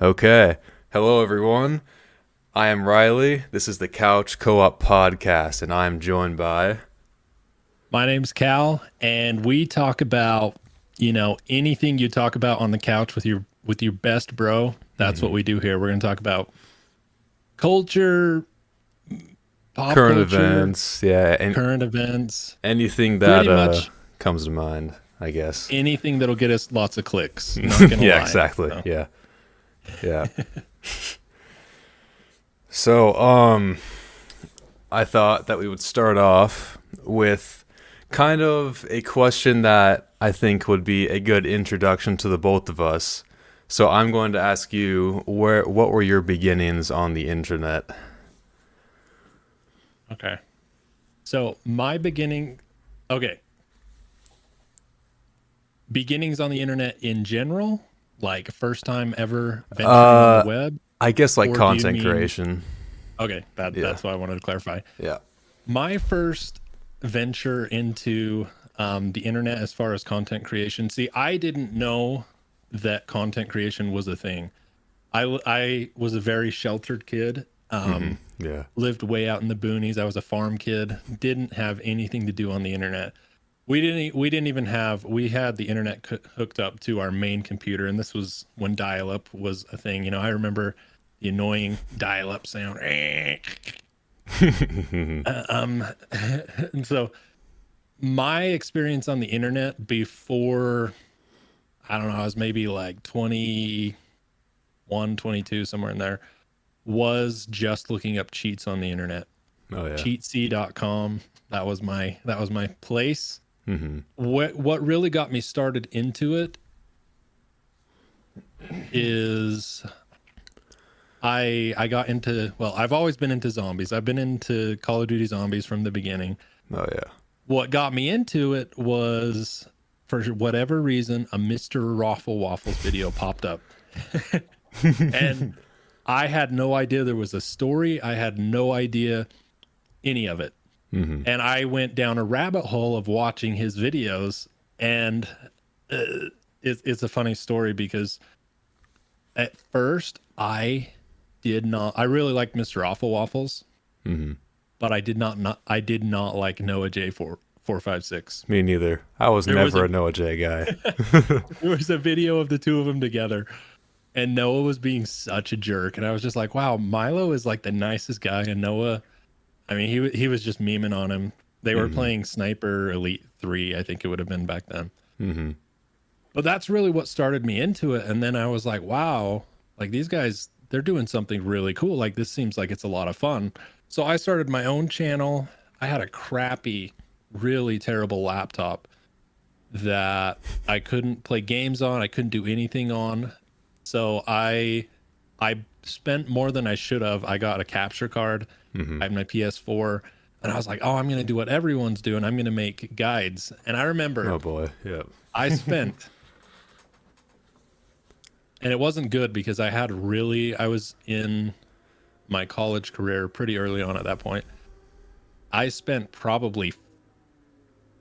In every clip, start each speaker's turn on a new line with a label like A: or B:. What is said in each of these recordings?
A: Okay. Hello, everyone. I am Riley. This is the Couch Co op Podcast, and I am joined by.
B: My name's Cal, and we talk about, anything you talk about on the couch with your best bro. That's what
A: Mhm.
B: we do here. We're going to talk about culture, pop
A: Current
B: culture,
A: events. Yeah, and
B: current events,
A: anything that
B: pretty much
A: comes to mind, I guess.
B: anything that'll get us lots of clicks. Not going to
A: Yeah,
B: lie.
A: exactly.
B: So,
A: Yeah. Yeah. So, I thought that we would start off with kind of a question that I think would be a good introduction to the both of us. So I'm going to ask you what were your beginnings on the internet?
B: okay. So my okay, beginnings on the internet in general, like first time ever venturing on the
A: Uh
B: web,
A: I guess like
B: or do you
A: content
B: mean,
A: creation.
B: okay,
A: Yeah.
B: that's what I wanted to clarify.
A: Yeah.
B: My first venture into the internet as far as content creation. See, I didn't know that content creation was a thing. I was a very sheltered kid.
A: Mhm. Yeah.
B: Lived way out in the boonies. I was a farm kid. Didn't have anything to do on the internet. We didn't even have we had the internet hooked up to our main computer, and this was when dial-up was a thing. I remember the annoying dial-up sound. Um, and so my experience on the internet before, I don't know, I was maybe like 21, 22, somewhere in there, was just looking up cheats on the internet.
A: Oh yeah.
B: Cheatsy.com. That was my place.
A: Mhm.
B: What really got me started into it is I got into, well, I've always been into zombies. I've been into Call of Duty Zombies from the beginning.
A: Oh yeah.
B: What got me into it was, for whatever reason, a Mr. Raffle Waffles video popped up. And I had no idea there was a story. I had no idea any of it.
A: Mhm.
B: And I went down a rabbit hole of watching his videos. And it's a funny story because at first I really liked Mr. Raffle Waffles,
A: Mhm.
B: but I did not like Noah J456.
A: Me neither. I was
B: There was
A: never
B: a
A: a Noah J guy.
B: there was a video of the two of them together, and Noah was being such a jerk, and I was just like, wow, Milo is like the nicest guy, and Noah, I mean, he was just memeing on him. They were
A: Mhm.
B: playing Sniper Elite 3, I think it would have been back then.
A: Mhm.
B: But that's really what started me into it, and then I was like, wow, like these guys, they're doing something really cool. Like this seems like it's a lot of fun. So I started my own channel. I had a crappy, really terrible laptop that I couldn't play games on. I couldn't do anything on. So I spent more than I should have. I got a capture card. I
A: Mhm.
B: had my PS4, and I was like, "Oh, I'm going to do what everyone's doing. I'm going to make guides." And I remember
A: Oh boy. Yeah.
B: I spent, and it wasn't good because I was in my college career pretty early on at that point. I spent probably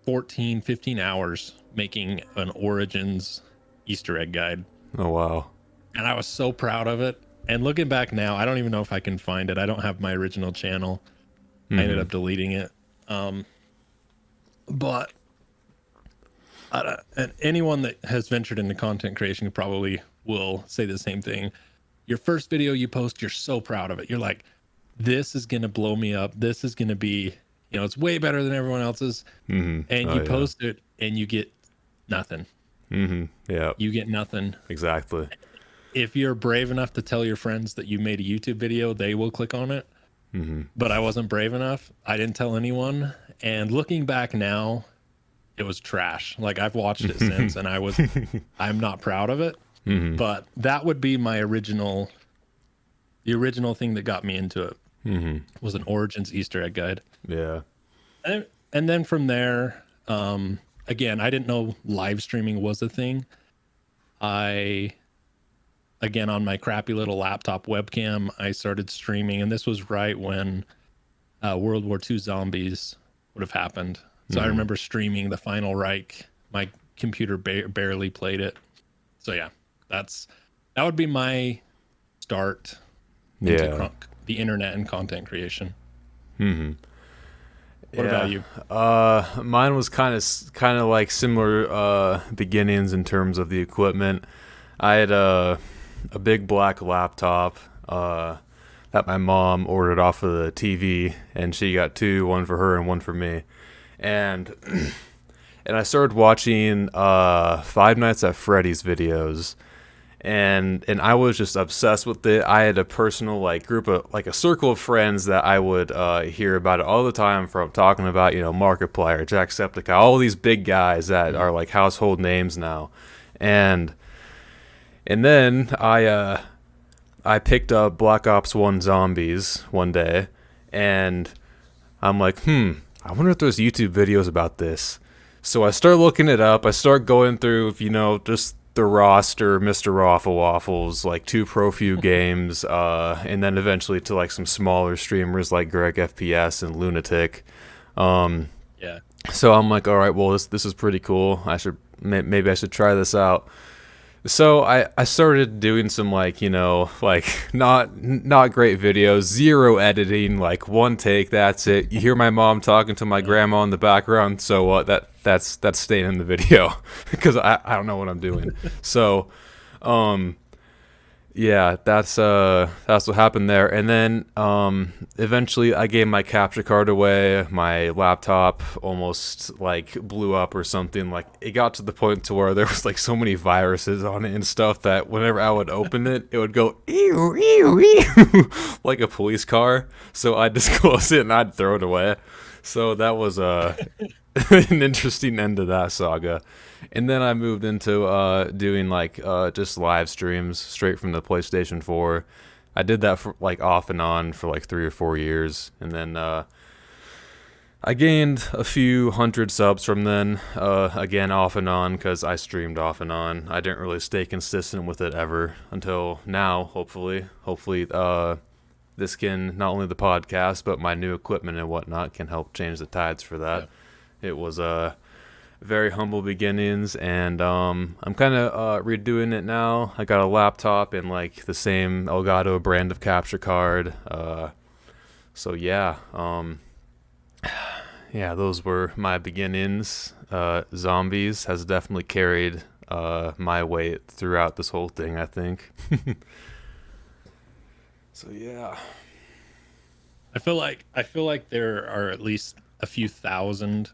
B: 14, 15 hours making an Origins Easter egg guide.
A: Oh wow.
B: And I was so proud of it. And looking back now, I don't even know if I can find it. I don't have my original channel. I ended
A: Mhm.
B: up deleting it. Um, but and anyone that has ventured into content creation probably will say the same thing. Your first video you post, you're so proud of it. You're like, this is going to blow me up. This is going to be, it's way better than everyone else's.
A: Mhm.
B: And
A: Oh
B: you
A: yeah.
B: post it and you get nothing.
A: Mhm. Yeah.
B: You get nothing.
A: Exactly.
B: If you're brave enough to tell your friends that you made a YouTube video, they will click on it.
A: Mhm.
B: But I wasn't brave enough. I didn't tell anyone. And looking back now, it was trash. Like I've watched it since and I'm not proud of it.
A: Mhm.
B: But that would be the original thing that got me into it
A: Mhm.
B: was an Origins Easter egg guide.
A: Yeah.
B: And then from there, again, I didn't know live streaming was a thing. I Again, on my crappy little laptop webcam, I started streaming, and this was right when World War II zombies would have happened. So I
A: Mhm.
B: remember streaming the Final Reich. My computer barely played it. So yeah, that would be my start into
A: Yeah.
B: the internet and content creation?
A: Hmm.
B: What about
A: Yeah.
B: you?
A: Mine was kind of like similar beginnings in terms of the equipment. I had a big black laptop that my mom ordered off of the TV, and she got two, one for her and one for me. And and I started watching Five Nights at Freddy's videos, and I was just obsessed with it. I had a personal like group of like a circle of friends that I would hear about it all the time from talking about Markiplier, Jacksepticeye, all these big guys that are like household names now, and then I picked up Black Ops One Zombies one day, and I'm like, I wonder if there's YouTube videos about this. So I start looking it up. I start going through, just the roster, Mr. Raffle Waffles, like two Pro Few games, and then eventually to like some smaller streamers like Greg FPS and Lunatic. Um,
B: Yeah.
A: so I'm like, all right, well this is pretty cool. Maybe I should try this out. So I started doing some like like not great videos, zero editing, like one take, that's it. You hear my mom talking to my grandma in the background, so what? That's staying in the video because I don't know what I'm doing. So, um, yeah, that's what happened there. And then eventually I gave my capture card away. My laptop almost like blew up or something. Like it got to the point to where there was like so many viruses on it and stuff that whenever I would open it, it would go ew ew ew like a police car. So I'd just close it and I'd throw it away. So that was an interesting end to that saga. And then I moved into doing like just live streams straight from the PlayStation 4. I did that for like off and on for like 3 or 4 years, and then I gained a few hundred subs from then. Again, off and on because I streamed off and on. I didn't really stay consistent with it ever until now. Hopefully, this can not only the podcast but my new equipment and whatnot can help change the tides for that.
B: Yeah.
A: It was very humble beginnings, and I'm kind of redoing it now. I got a laptop and like the same Elgato brand of capture card. So yeah, yeah, those were my beginnings. Zombies has definitely carried my weight throughout this whole thing, I think. So yeah.
B: I feel like there are at least a few thousand,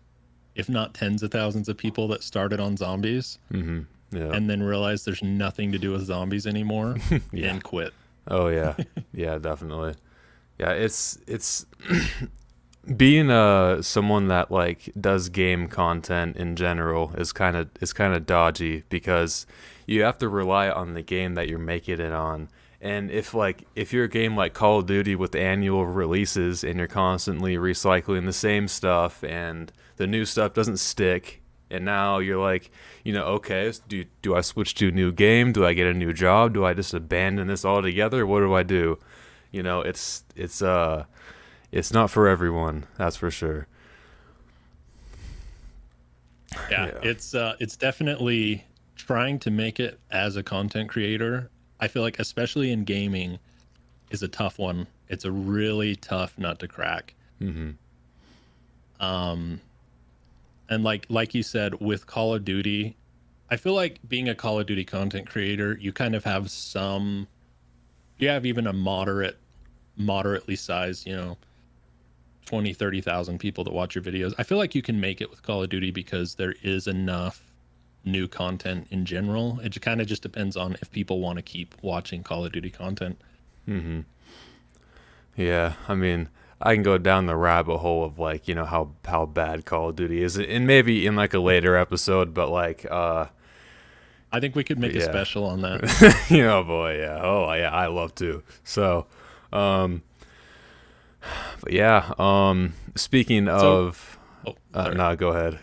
B: if not tens of thousands of people that started on zombies
A: Mm-hmm. Yeah.
B: and then realized there's nothing to do with zombies anymore
A: Yeah.
B: and quit.
A: Oh yeah. Yeah, definitely. Yeah, it's being someone that like does game content in general is kind of dodgy because you have to rely on the game that you're making it on. And if you're a game like Call of Duty with annual releases and you're constantly recycling the same stuff and the new stuff doesn't stick, and now you're like, okay, do I switch to a new game? Do I get a new job? Do I just abandon this altogether? What do I do? It's not for everyone, that's for sure.
B: Yeah,
A: Yeah.
B: it's definitely trying to make it as a content creator. I feel like especially in gaming is a tough one. It's a really tough nut to crack.
A: Mm-hmm.
B: Um and like you said with Call of Duty, I feel like being a Call of Duty content creator, you kind of have you have even a moderately sized, 20, 30,000 people that watch your videos. I feel like you can make it with Call of Duty because there is enough new content in general. It kind of just depends on if people want to keep watching Call of Duty content.
A: Mm-hmm. Yeah, I mean, I can go down the rabbit hole of like, how bad Call of Duty is, and maybe in like a later episode, but like,
B: I think we could make a
A: yeah,
B: special on that.
A: boy, yeah, oh yeah, I love to. So, um, but yeah, speaking
B: So,
A: of,
B: oh, sorry.
A: no, go ahead.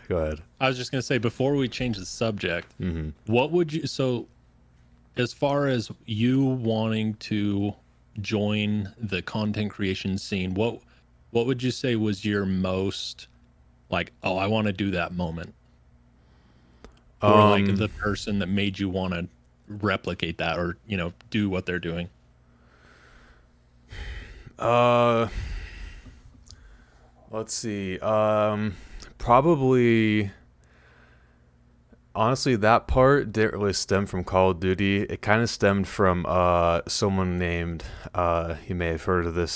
B: I was just going to say before we change the subject,
A: Mm-hmm.
B: what would you so as far as you wanting to join the content creation scene, what would you say was your most like, oh, I want to do that moment? Or like
A: Um,
B: the person that made you want to replicate that or, do what they're doing?
A: Uh, let's see. Probably. Honestly, that part didn't really stem from Call of Duty. It kind of stemmed from someone named you may have heard of this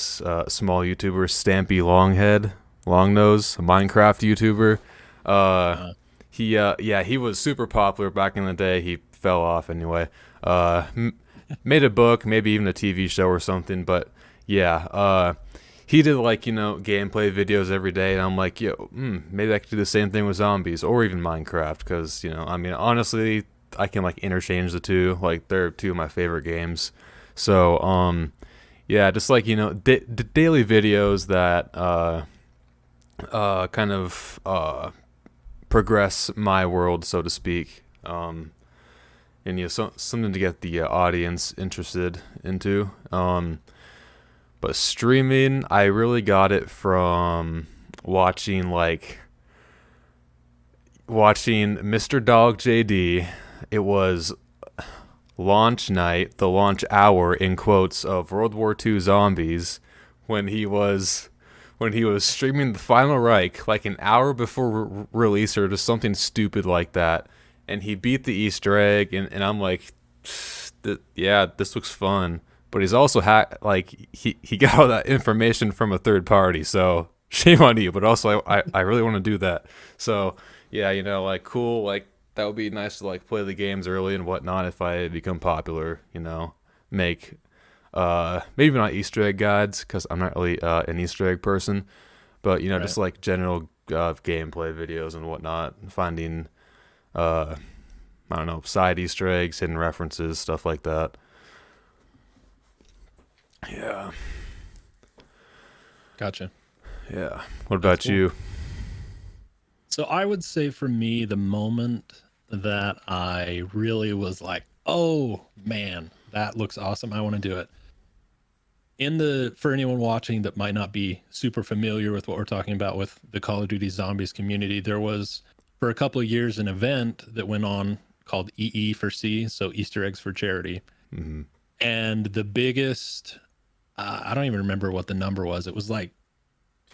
A: small YouTuber, Stampy Longhead, Longnose, a Minecraft YouTuber. Uh,
B: Uh,
A: he was super popular back in the day. He fell off anyway. Made a book, maybe even a TV show or something. But yeah, he did like gameplay videos every day, and I'm like, yo, maybe I could do the same thing with zombies or even Minecraft, because I mean, honestly, I can like interchange the two. Like they're two of my favorite games. So yeah, just like daily videos that kind of progress my world, so to speak. And something to get the audience interested into. But streaming, I really got it from watching Mr. Dog JD. It was launch night, the launch hour in quotes of World War II Zombies, when he was streaming the Final Reich like an hour before release or just something stupid like that, and he beat the Easter egg, and I'm like, yeah, this looks fun. But he's also like he got all that information from a third party, so shame on you. But also, I really want to do that. So yeah, like cool, like that would be nice to like play the games early and whatnot if I become popular. Make maybe not Easter egg guides because I'm not really an Easter egg person, but
B: right.
A: just like general gameplay videos and whatnot, finding uh I don't know, side Easter eggs, hidden references, stuff like that. Yeah.
B: Gotcha.
A: Yeah. What
B: That's
A: about
B: cool.
A: you?
B: So I would say for me, the moment that I really was like, oh man, that looks awesome. I want to do it. For anyone watching that might not be super familiar with what we're talking about with the Call of Duty Zombies community, there was for a couple of years an event that went on called EE for C, so Easter eggs for charity.
A: Hmm.
B: And the biggest, I don't even remember what the number was. It was like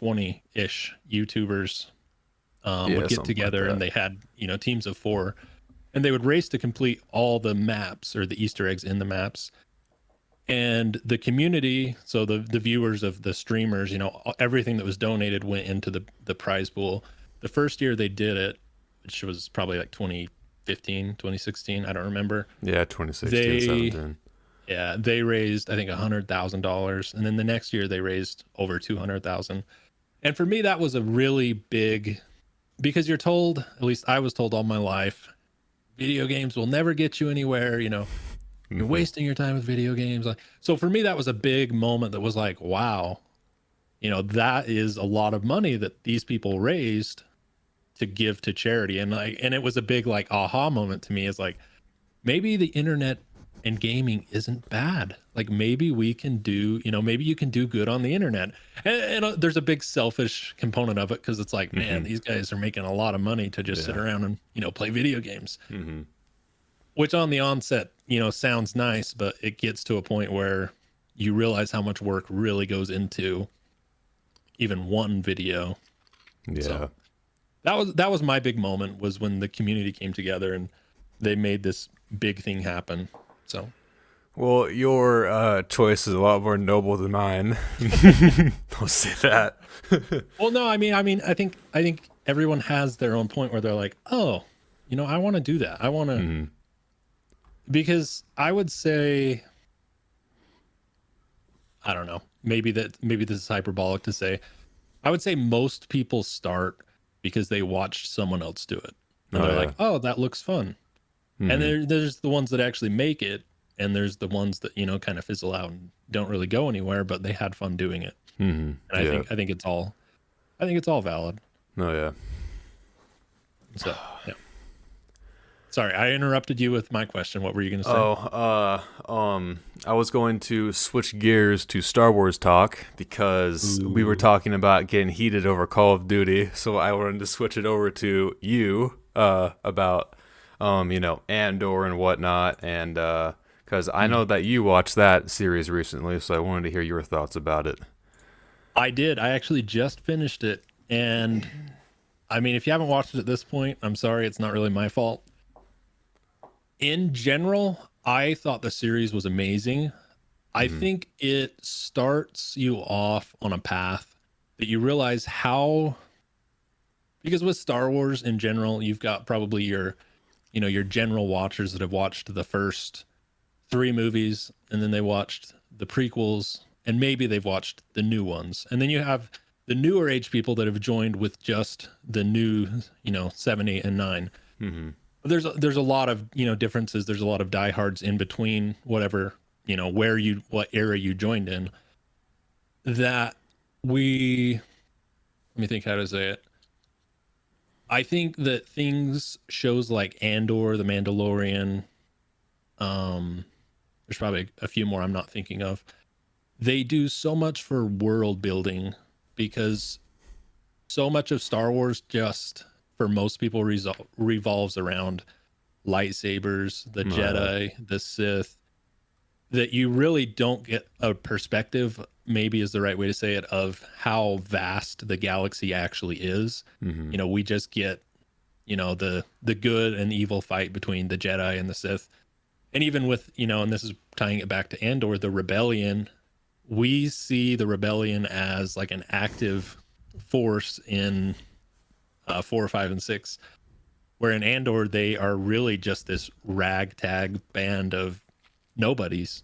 B: 20-ish YouTubers would
A: Yeah,
B: get
A: something like
B: together, and
A: that.
B: they had teams of four, and they would race to complete all the maps or the Easter eggs in the maps. And the community, so the viewers of the streamers, everything that was donated went into the prize pool. The first year they did it, which was probably like 2015, 2016, I don't remember.
A: Yeah, 2016,
B: They
A: 17.
B: Yeah, they raised I think $100,000, and then the next year they raised over 200,000. And for me, that was a really big, because you're told, at least I was told all my life, video games will never get you anywhere. You're
A: Hmm.
B: wasting your time with video games. Like, so for me, that was a big moment that was like, wow, that is a lot of money that these people raised to give to charity. And it was a big like aha moment to me, is like, maybe the internet and gaming isn't bad. Like maybe we can do, maybe you can do good on the internet. And there's a big selfish component of it, because it's like, man,
A: Hmm.
B: these guys are making a lot of money to just sit
A: Yeah.
B: around and, play video games,
A: Hmm.
B: which on the onset, sounds nice, but it gets to a point where you realize how much work really goes into even one video. So
A: Yeah.
B: that was my big moment, was when the community came together and they made this big thing happen. So
A: Well, your choice is a lot more noble than mine. I'll say that.
B: well, no, I think everyone has their own point where they're like, oh, I want to do that. I want to,
A: Hmm.
B: because I would say, I don't know, maybe this is hyperbolic to say, I would say most people start because they watched someone else do it, and
A: Oh
B: they're
A: yeah.
B: like, oh, that looks fun. And
A: Hmm.
B: there's the ones that actually make it, and there's the ones that kind of fizzle out and don't really go anywhere, but they had fun doing it.
A: Hmm.
B: And
A: Yeah.
B: I think it's all valid.
A: Oh yeah.
B: So yeah. Sorry, I interrupted you with my question. What were you going to say?
A: Oh, I was going to switch gears to Star Wars talk because we were
B: Ooh.
A: talking about getting heated over Call of Duty, so I wanted to switch it over to you, about, Andor and whatnot, and, because I
B: Hmm.
A: know that you watched that series recently, so I wanted to hear your thoughts about it.
B: I did. I actually just finished it. And I mean, if you haven't watched it at this point, I'm sorry. It's not really my fault. In general, I thought the series was amazing. I
A: Hmm.
B: think it starts you off on a path that you realize how, because with Star Wars in general, you've got probably your general watchers that have watched the first three movies and then they watched the prequels and maybe they've watched the new ones. And then you have the newer age people that have joined with just the new, 7, 8, and 9.
A: Hmm.
B: There's a lot of, differences. There's a lot of diehards in between whatever, what era you joined in that we, let me think how to say it. I think that shows like Andor, The Mandalorian, um, there's probably a few more I'm not thinking of. They do so much for world building because so much of Star Wars just for most people revolves around lightsabers, the
A: Right.
B: Jedi, the Sith, that you really don't get a perspective, maybe is the right way to say it, of how vast the galaxy actually is.
A: Hmm.
B: We just get, the good and evil fight between the Jedi and the Sith. And even with, and this is tying it back to Andor, the rebellion, we see the rebellion as like an active force in 4, 5, and 6, where in Andor they are really just this ragtag band of nobodies.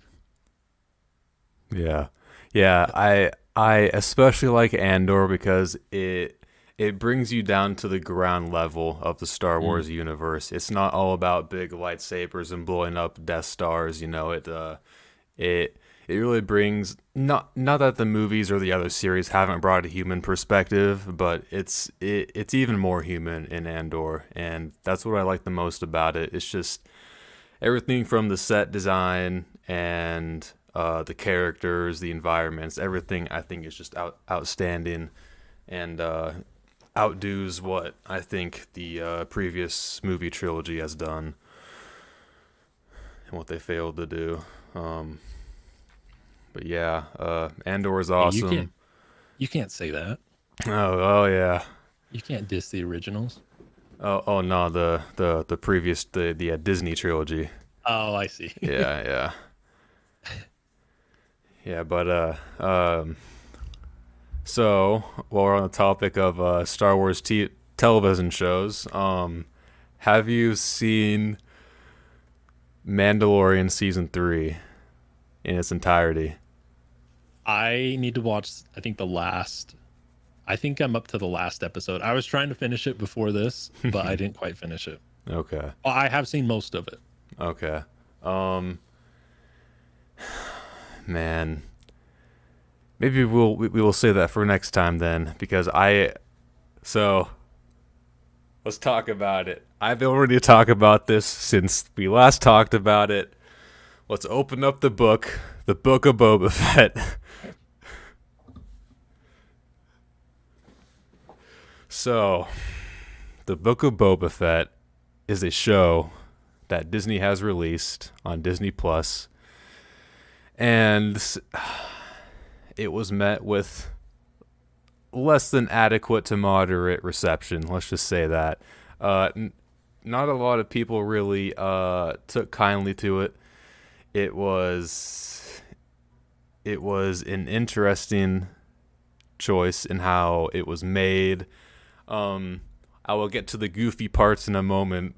A: Yeah. Yeah, I especially like Andor because it brings you down to the ground level of the Star
B: Mm.
A: Wars universe. It's not all about big lightsabers and blowing up Death Stars, it it really brings, not that the movies or the other series haven't brought a human perspective, but it's even more human in Andor, and that's what I like the most about it. It's just everything from the set design and the characters, the environments, everything I think is just outstanding and outdoes what I think the previous movie trilogy has done and what they failed to do. Um, but yeah, Andor is
B: Hey, you can't
A: awesome.
B: you can't say that.
A: Oh yeah.
B: You can't diss the originals.
A: Oh no, the previous the Disney trilogy.
B: Oh, I see.
A: Yeah, yeah. Yeah, but so while we're on the topic of Star Wars television shows, have you seen Mandalorian season 3 in its entirety?
B: I need to watch, I think I think I'm up to the last episode. I was trying to finish it before this, but I didn't quite finish it.
A: Okay.
B: Well, I have seen most of it.
A: Okay. Um man, maybe we will say that for next time then, because so let's talk about it. I've been ready to talk about this since we last talked about it. Let's open up the book of Boba Fett. So, the book of Boba Fett is a show that Disney has released on Disney Plus, and it was met with less than adequate to moderate reception. Let's just say that. Not a lot of people really took kindly to it. It was it was an interesting choice in how it was made. I will get to the goofy parts in a moment,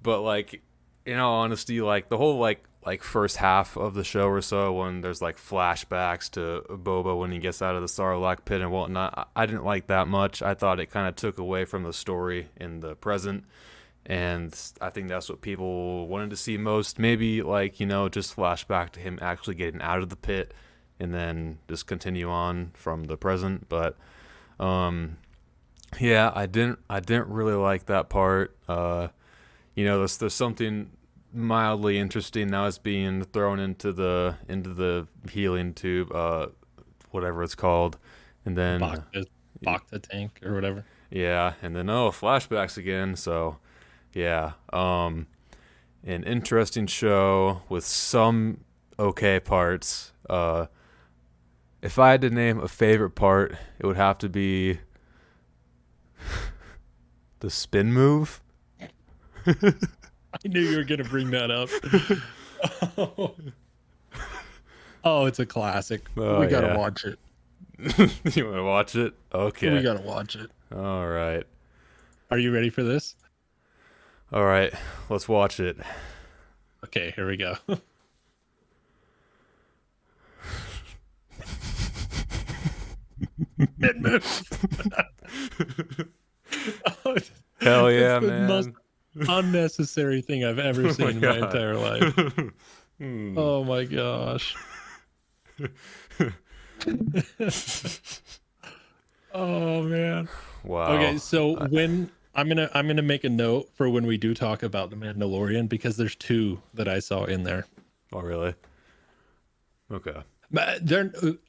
A: but like in all honesty, like the whole like first half of the show or so, when there's like flashbacks to Boba when he gets out of the Sarlacc pit and whatnot, I didn't like that much. I thought it kind of took away from the story in the present, and I think that's what people wanted to see most. Maybe like just flashback to him actually getting out of the pit, and then just continue on from the present. But um, yeah, I didn't really like that part. There's something mildly interesting now. It's being thrown into the healing tube, whatever it's called, and then
B: Bacta tank or whatever.
A: yeah, and then flashbacks again. So yeah, an interesting show with some okay parts. If I had to name a favorite part, it would have to be the spin move.
B: I knew you were gonna bring that up. Oh, it's a classic.
A: Oh
B: We gotta
A: yeah.
B: watch it.
A: You want to watch it?
B: We
A: Okay.
B: gotta watch it.
A: All right.
B: Are you ready for this?
A: All right. Let's watch it.
B: Okay, here we go. It moves. Oh,
A: Hell yeah,
B: it's the most
A: man.
B: unnecessary thing I've ever
A: Oh my
B: seen in my
A: God.
B: entire life.
A: Hmm.
B: Oh my gosh. Oh man.
A: Wow.
B: Okay, so when I'm gonna make a note for when we do talk about the Mandalorian because there's two that I saw in there.
A: Oh, really? Okay.
B: But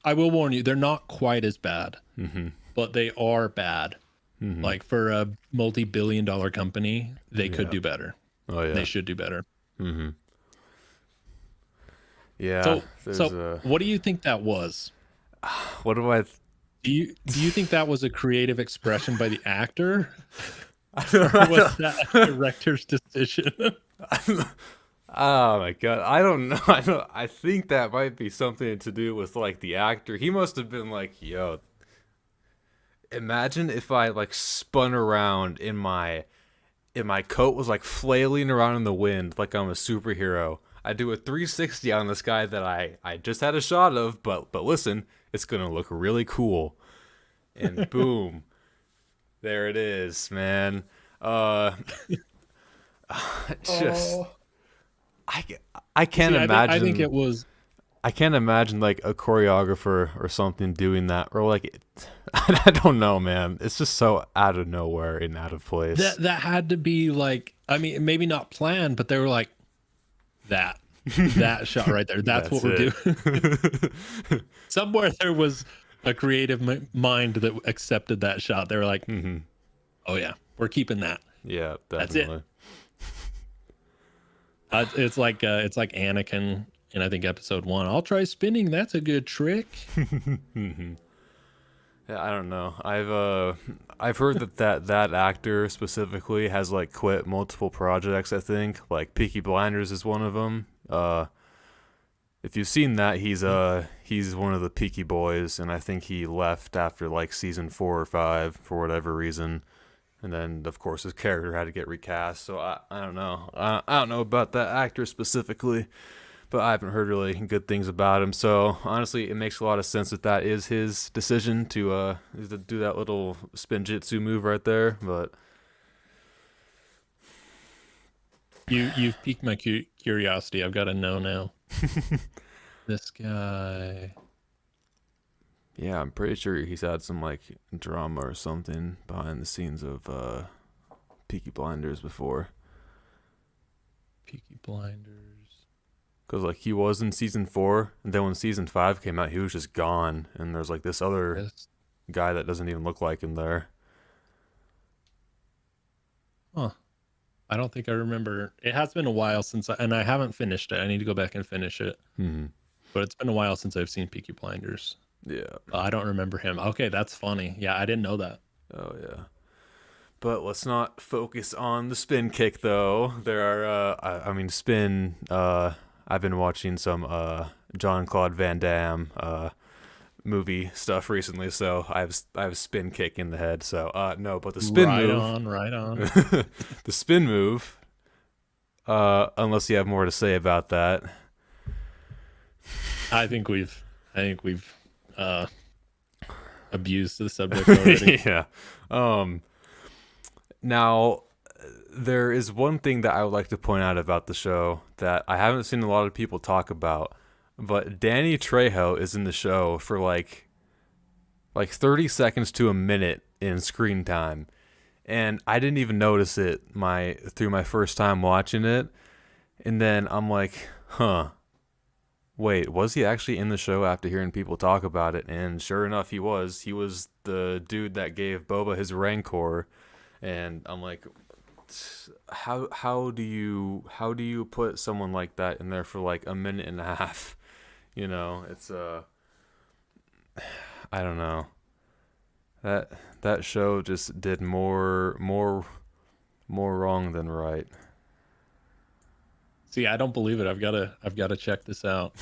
B: I will warn you, they're not quite as bad,
A: Mm-hmm.
B: but they are bad.
A: Mm-hmm.
B: Like for a multi-billion-dollar company, they could
A: Yeah.
B: do better.
A: Oh, yeah.
B: They should do better.
A: Mm-hmm. Yeah.
B: So,
A: There's
B: so what do you think that was?
A: what do I?
B: Do you think that was a creative expression by the actor,
A: I
B: or was
A: don't,
B: that a director's decision?
A: oh my God. I don't know. I think that might be something to do with like the actor. He must have been like, yo, imagine if I like spun around in my coat was like flailing around in the wind like I'm a superhero. I do a 360 on this guy that I just had a shot of, but listen, it's gonna look really cool. And boom, there it is, man. Uh, it's just I I can't
B: See, I think
A: imagine
B: it was.
A: I can't imagine like a choreographer or something doing that or like I don't know, man. It's just so out of nowhere and out of place.
B: That had to be like, I mean, maybe not planned, but they were like that shot right there. That's what
A: That's
B: we're
A: it.
B: doing. Somewhere there was a creative mind that accepted that shot. They were like,
A: Hmm.
B: "Oh yeah, we're keeping that."
A: Yeah,
B: That's it.
A: definitely.
B: It's like Anakin in I think episode 1. I'll try spinning. That's a good trick.
A: Yeah, I don't know. I've heard that actor specifically has like quit multiple projects. I think like Peaky Blinders is one of them. If you've seen that, he's one of the Peaky Boys, and I think he left after like season 4 or 5 for whatever reason. And then of course his character had to get recast. So I don't know. I don't know about that actor specifically, but I haven't heard really good things about him. So honestly, it makes a lot of sense that that is his decision to do that little spin jitsu move right there. But
B: You've piqued my curiosity. I've got to know now. This guy.
A: yeah, I'm pretty sure he's had some like drama or something behind the scenes of Peaky Blinders before.
B: Peaky Blinders.
A: Cause like he was in season 4, and then when season 5 came out, he was just gone, and there's like this other
B: Yes.
A: guy that doesn't even look like him there.
B: Huh. I don't think I remember. It has been a while and I haven't finished it. I need to go back and finish it.
A: Hmm.
B: But it's been a while since I've seen Peaky Blinders.
A: Yeah.
B: I don't remember him. Okay, that's funny. Yeah, I didn't know that.
A: Oh yeah. But let's not focus on the spin kick though. There are I mean spin I've been watching some John Claude Van Damme movie stuff recently, so I have spin kick in the head. So no, but the spin
B: Right
A: move
B: on, right on.
A: the spin move unless you have more to say about that.
B: I think we've uh abused the subject already.
A: Yeah. Now there is one thing that I would like to point out about the show that I haven't seen a lot of people talk about, but Danny Trejo is in the show for like 30 seconds to a minute in screen time. And I didn't even notice it through my first time watching it. And then I'm like, huh. Wait, was he actually in the show after hearing people talk about it? And sure enough, he was. He was the dude that gave Boba his Rancor. And I'm like, how do you put someone like that in there for like a minute and a half? You know, it's I don't know. That that show just did more wrong than right.
B: See, I don't believe it. I've got to check this out.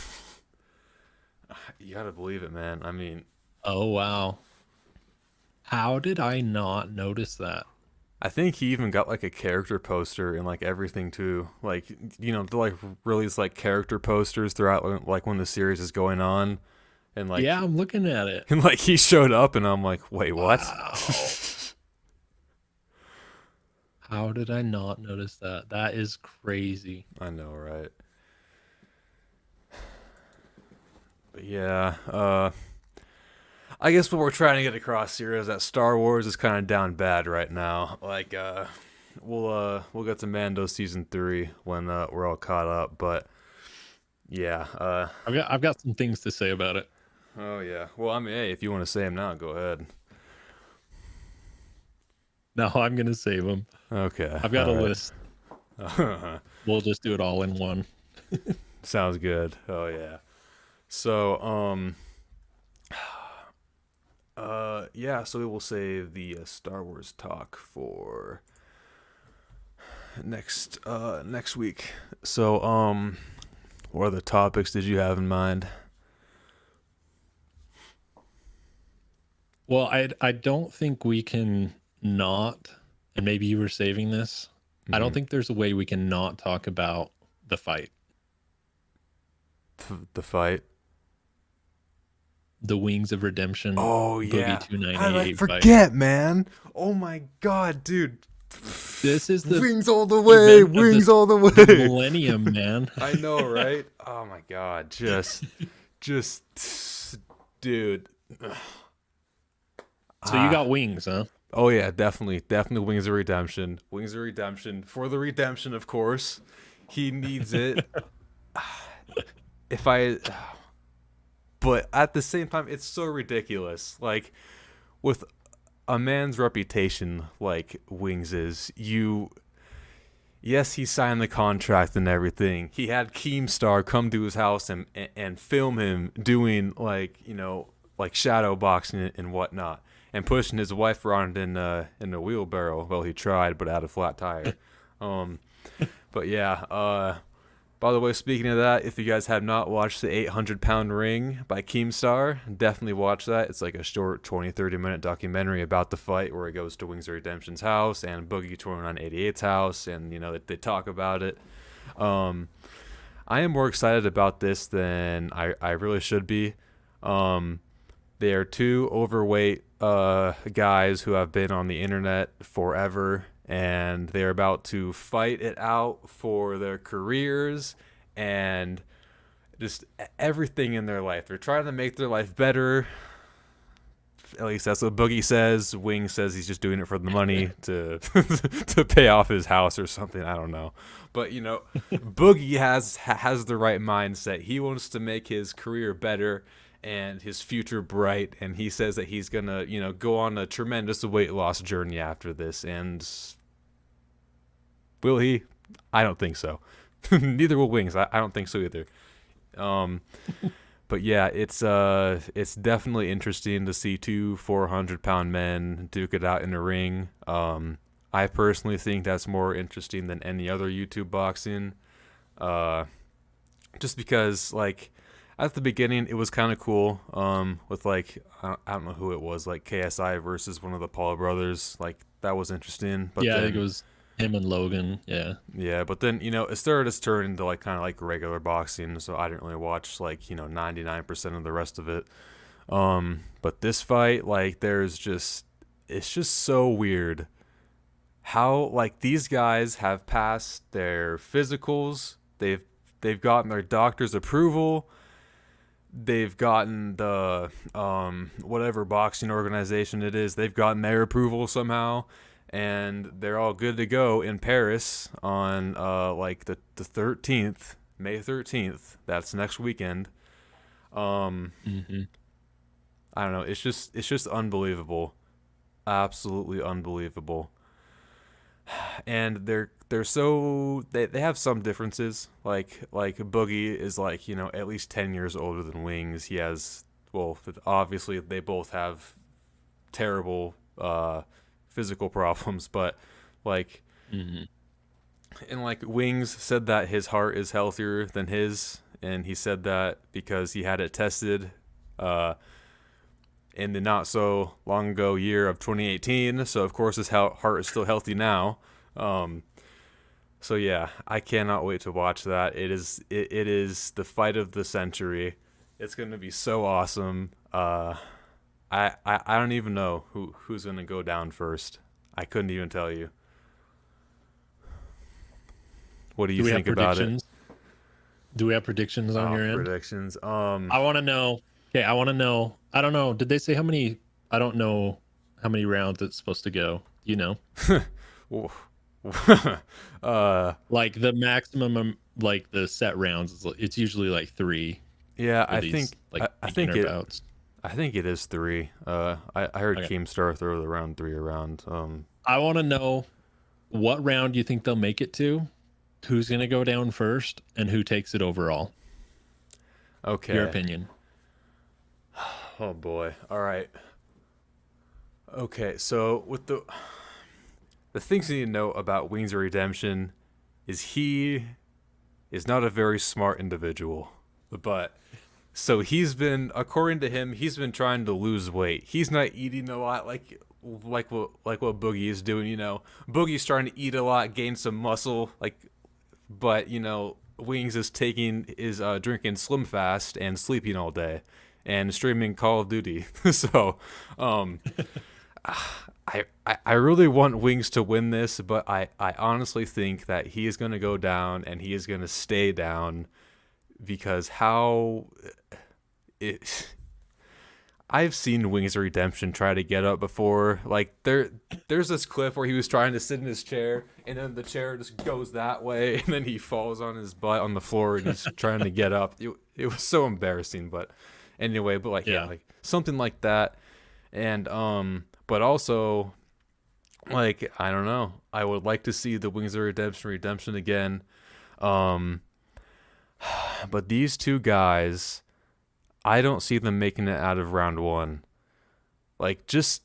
A: You gotta believe it, man. I mean,
B: Oh wow. How did I not notice that?
A: I think he even got like a character poster and like everything too. Like, they like release like character posters throughout like when the series is going on, and
B: Yeah,
A: like
B: I'm looking at it.
A: and like he showed up, and I'm like, wait, what?
B: Wow. How did I not notice that? That is crazy.
A: I know, right? But yeah. I guess what we're trying to get across here is that Star Wars is kind of down bad right now. Like, we'll get to Mando season 3 when we're all caught up. But yeah.
B: I've got some things to say about it.
A: Oh yeah. Well, I mean, hey, if you want to say them now, go ahead.
B: No, I'm gonna save them.
A: Okay.
B: I've got a
A: All
B: list.
A: right.
B: We'll just do it all in one.
A: Sounds good. Oh yeah. So yeah. So we will save the Star Wars talk for next week. So what other topics did you have in mind?
B: Well, I don't think we can not, and maybe you were saving this. I don't
A: Mhm.
B: think there's a way we can not talk about the fight,
A: The fight.
B: the Wings of Redemption
A: Oh
B: Boogie
A: yeah. How did I
B: 298 fight.
A: forget, man? Oh my god, dude.
B: This is the
A: Wings all the way,
B: event of
A: wings all the
B: the
A: way.
B: millennium, man.
A: I know, right? Oh my god, just, dude.
B: So you
A: Ah,
B: got wings, huh?
A: oh yeah, definitely Wings of Redemption. Wings of Redemption for the redemption, of course. He needs it. If I, but at the same time, it's so ridiculous. Like with a man's reputation, like Wings is, yes, he signed the contract and everything. He had Keemstar come to his house and film him doing like shadow boxing and whatnot, and pushing his wife around in a wheelbarrow. Well, he tried, but had a flat tire. Um, but yeah. By the way, speaking of that, if you guys have not watched the 800-pound ring by Keemstar, definitely watch that. It's like a short 20-30 minute documentary about the fight where he goes to Wings of Redemption's house and Boogie 2988's house, and they talk about it. Um, I am more excited about this than I really should be. Um, they are two overweight guys who have been on the internet forever, and they're about to fight it out for their careers and just everything in their life. They're trying to make their life better. At least that's what Boogie says. Wing says he's just doing it for the money to to pay off his house or something. I don't know, but Boogie has the right mindset. He wants to make his career better and his future bright, and he says that he's gonna go on a tremendous weight loss journey after this. And will he? I don't think so. Neither will Wings. I don't think so either. Um, but yeah, it's definitely interesting to see two 400-pound men duke it out in a ring. I personally think that's more interesting than any other YouTube boxing. Uh, just because like at the beginning it was kind of cool. With like I don't know who it was, like KSI versus one of the Paul brothers. Like that was interesting. But
B: Yeah, I think it
A: then
B: was him and Logan. Yeah.
A: yeah, but then it started to turn into like kind of like regular boxing, so I didn't really watch like 99% of the rest of it. But this fight, like, it's just so weird how like these guys have passed their physicals, they've gotten their doctor's approval, they've gotten the whatever boxing organization it is, they've gotten their approval somehow, and they're all good to go in Paris on like the 13th, May 13th. That's next weekend. Um
B: Hmm.
A: I don't know, it's just unbelievable. Absolutely unbelievable. And they have some differences. Like Boogie is like, at least 10 years older than Wings. He has well, obviously they both have terrible physical problems, but like,
B: Hmm.
A: and like Wings said that his heart is healthier than his, and he said that because he had it tested in the not so long ago year of 2018. So of course his heart is still healthy now. Um, so yeah, I cannot wait to watch that. It is the fight of the century. It's gonna be so awesome. I don't even know who's gonna go down first. I couldn't even tell you. What do
B: Do
A: you
B: we have
A: think about it?
B: predictions? Do we have predictions on
A: Oh,
B: your end?
A: predictions.
B: I want to know. Okay, I want to know. I don't know. Did they say how many? I don't know how many rounds it's supposed to go. You know,
A: uh,
B: like the maximum, like the set rounds, it's usually like three
A: yeah,
B: for these like
A: I think
B: beginner
A: it
B: bouts.
A: I think it is three. I heard
B: Okay,
A: Keemstar throw the round three around.
B: I want to know what round you think they'll make it to, who's gonna go down first, and who takes it overall. Your
A: Okay.
B: opinion.
A: Oh boy. All right. Okay. So with the things you need to know about Wings of Redemption is he is not a very smart individual, but so he's been, according to him, he's been trying to lose weight. He's not eating a lot like what Boogie is doing. Boogie's trying to eat a lot, gain some muscle, but Wings is drinking Slim Fast and sleeping all day, and streaming Call of Duty. So, um, I really want Wings to win this, but I honestly think that he is going to go down and he is going to stay down because how it. I've seen Wings of Redemption try to get up before. Like there's this clip where he was trying to sit in his chair, and then the chair just goes that way, and then he falls on his butt on the floor, and he's trying to get up. It was so embarrassing, but anyway, but like yeah,
B: Yeah.
A: like something like that, and but also like I don't know, I would like to see the Wings of Redemption again, um, but these two guys. I don't see them making it out of round one. Like just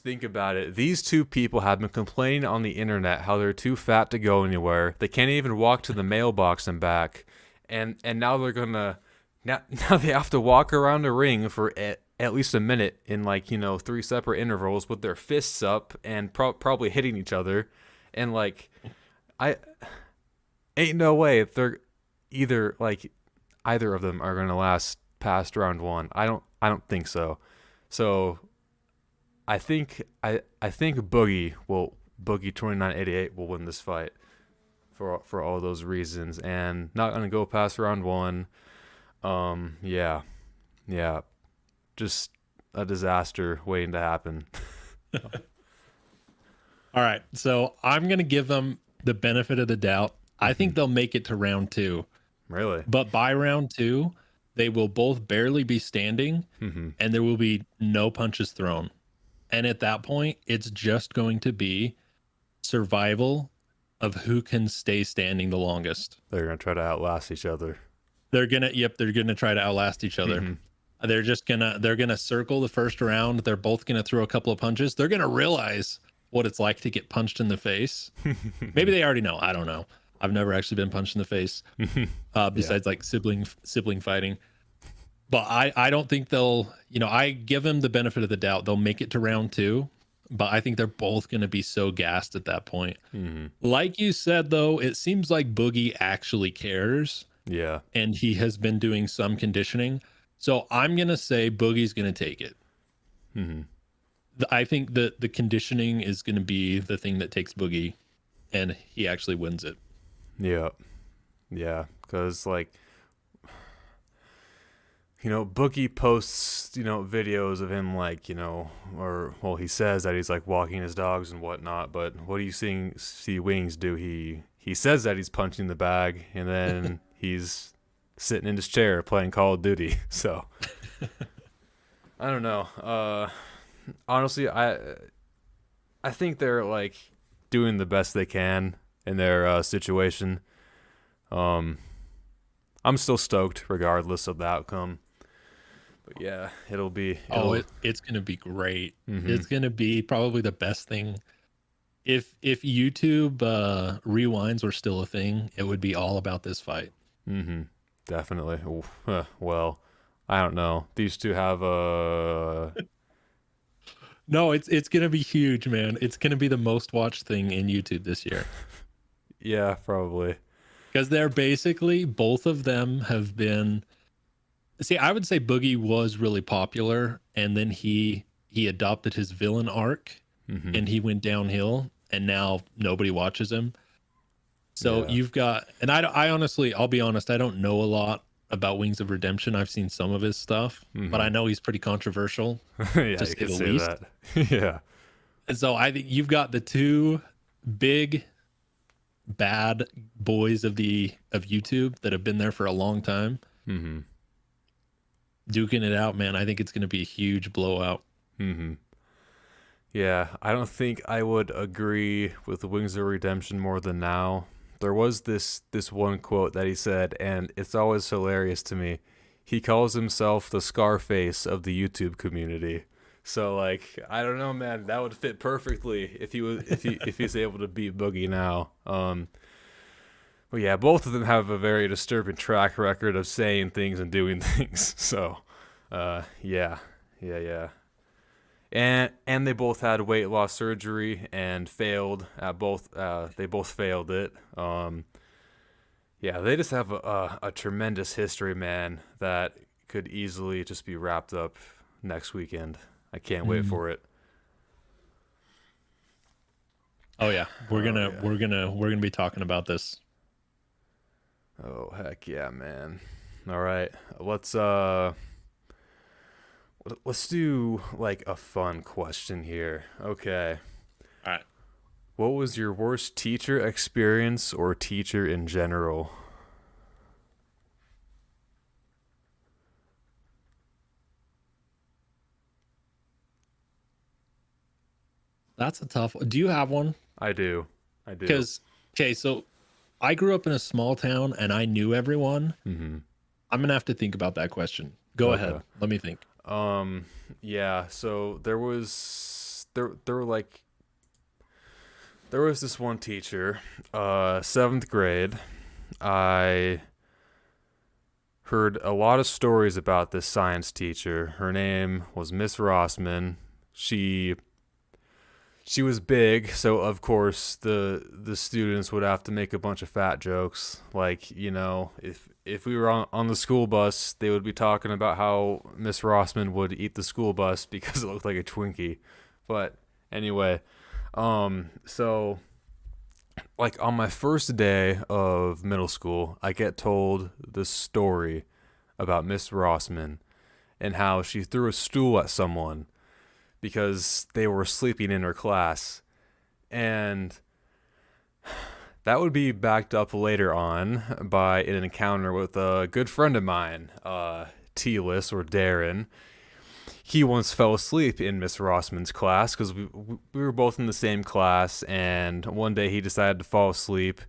A: think about it. These two people have been complaining on the internet how they're too fat to go anywhere. They can't even walk to the mailbox and back. And now they're gonna now they have to walk around the ring for at least a minute in like three separate intervals with their fists up and probably hitting each other. And like I ain't no way they're either of them are gonna last past round one. I don't think so. So I think Boogie 2988 will win this fight for all those reasons and not gonna go past round one. Yeah. Yeah. Just a disaster waiting to happen.
B: All right. So I'm gonna give them the benefit of the doubt. I
A: Hmm.
B: think they'll make it to round two,
A: Really?
B: but by round two, they will both barely be standing,
A: Hmm.
B: and there will be no punches thrown. And at that point, it's just going to be survival of who can stay standing the longest.
A: They're gonna try to outlast each other.
B: They're gonna try to outlast each other.
A: Hmm.
B: They're gonna circle the first round. They're both gonna throw a couple of punches. They're gonna realize what it's like to get punched in the face. Maybe they already know. I don't know. I've never actually been punched in the face,
A: Yeah.
B: besides like sibling fighting. But I don't think they'll. I give them the benefit of the doubt. They'll make it to round two, but I think they're both going to be so gassed at that point.
A: Hmm.
B: Like you said, though, it seems like Boogie actually cares,
A: Yeah.
B: and he has been doing some conditioning. So I'm going to say Boogie's going to take it.
A: Hmm.
B: I think that the conditioning is going to be the thing that takes Boogie, and he actually wins it.
A: Yeah. Yeah. Because like Boogie posts, videos of him like, or well, he says that he's like walking his dogs and whatnot. But what do you see Wings do? He says that he's punching the bag, and then he's sitting in his chair playing Call of Duty. So I don't know. Honestly, I think they're like doing the best they can in their situation. Um, I'm still stoked regardless of the outcome. But yeah, it'll be
B: Oh,
A: it'll.
B: it's gonna be great.
A: Mm-hmm.
B: It's gonna be probably the best thing. If YouTube rewinds were still a thing, it would be all about this fight.
A: Mm-hmm. Definitely. Oof. Well, I don't know. These two have a.
B: No, it's gonna be huge, man. It's gonna be the most watched thing in YouTube this year.
A: Yeah, probably.
B: Because they're basically both of them have been, see, I would say Boogie was really popular and then he adopted his villain arc
A: Mm-hmm.
B: and he went downhill and now nobody watches him. So
A: Yeah.
B: you've got, and I honestly, I'll be honest, I don't know a lot about Wings of Redemption. I've seen some of his stuff, but I
A: Mm-hmm.
B: know he's pretty controversial
A: Yeah,
B: to
A: you
B: say
A: could
B: the
A: say
B: least.
A: that. Yeah.
B: And so I think you've got the two big bad boys of YouTube that have been there for a long time
A: Mm-hmm.
B: duking it out, man. I think it's going to be a huge blowout.
A: Mm-hmm. Yeah, I don't think I would agree with Wings of Redemption more than now. There was this one quote that he said, and it's always hilarious to me. He calls himself the Scarface of the YouTube community. So like, I don't know, man. That would fit perfectly if he was if he's able to beat Boogie now. But yeah, both of them have a very disturbing track record of saying things and doing things. So, yeah, yeah. And they both had weight loss surgery and failed at both. They both failed it. Yeah, they just have a tremendous history, man. That could easily just be wrapped up next weekend. I can't wait
B: Mm.
A: for it.
B: Oh yeah, we're
A: Oh
B: gonna
A: yeah.
B: we're gonna we're gonna be talking about this.
A: Oh heck yeah, man. All right, let's do like a fun question here. Okay.
B: All right,
A: What was your worst teacher experience or teacher in general?
B: that's a tough one. Do you have one?
A: I do. I do.
B: Because okay, so I grew up in a small town and I knew everyone.
A: Mhm.
B: I'm gonna have to think about that question. Go
A: Okay.
B: ahead. Let me think.
A: Um yeah, so there was this one teacher, 7th grade. I heard a lot of stories about this science teacher. Her name was Miss Rossman. She was big, so of course the students would have to make a bunch of fat jokes. Like, if we were on the school bus, they would be talking about how Miss Rossman would eat the school bus because it looked like a Twinkie. But anyway, so like on my first day of middle school, I get told this story about Miss Rossman and how she threw a stool at someone because they were sleeping in her class. And that would be backed up later on by an encounter with a good friend of mine, Telis or Darren. He once fell asleep in Miss Rossman's class because we were both in the same class, and one day he decided to fall asleep.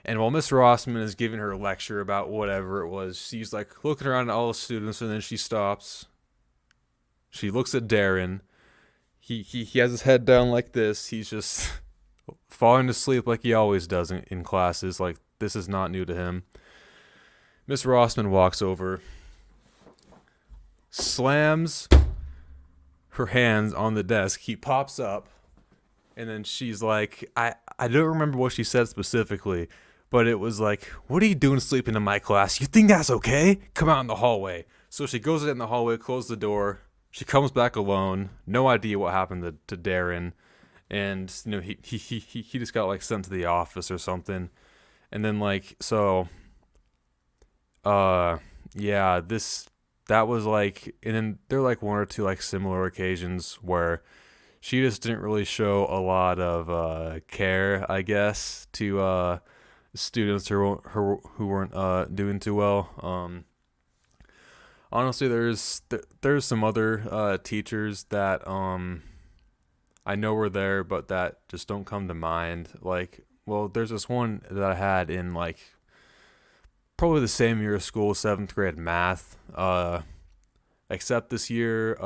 A: And while Miss Rossman is giving her a lecture about whatever it was, she's like looking around at all the students, and then she stops. She looks at Darren. He has his head down like this. He's just falling asleep like he always does in classes. Like, this is not new to him. Miss Rossman walks over, slams her hands on the desk. He pops up, and then she's like, I don't remember what she said specifically, but it was like, "What are you doing sleeping in my class? You think that's okay? Come out in the hallway." So she goes in the hallway, closes the door. She comes back alone. No idea what happened to Darren. And he just got like sent to the office or something. And then like so uh yeah, this that was like, and then there were like one or two like similar occasions where she just didn't really show a lot of care, I guess, to students who weren't doing too well. Honestly, there's some other teachers that I know were there, but that just don't come to mind. Like, well, there's this one that I had in like probably the same year of school, 7th grade math. except this year,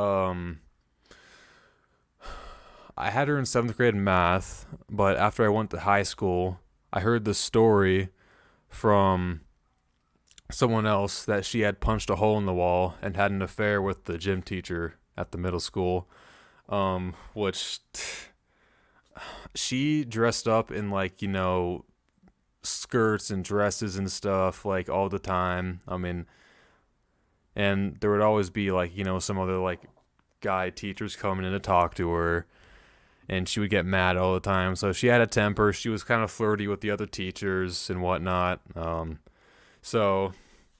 A: I had her in 7th grade in math, but after I went to high school, I heard the story from someone else that she had punched a hole in the wall and had an affair with the gym teacher at the middle school. Which she dressed up in, like, skirts and dresses and stuff, like, all the time. I mean, and there would always be, like, some other, like, guy teachers coming in to talk to her, and she would get mad all the time. So she had a temper. She was kind of flirty with the other teachers and whatnot. So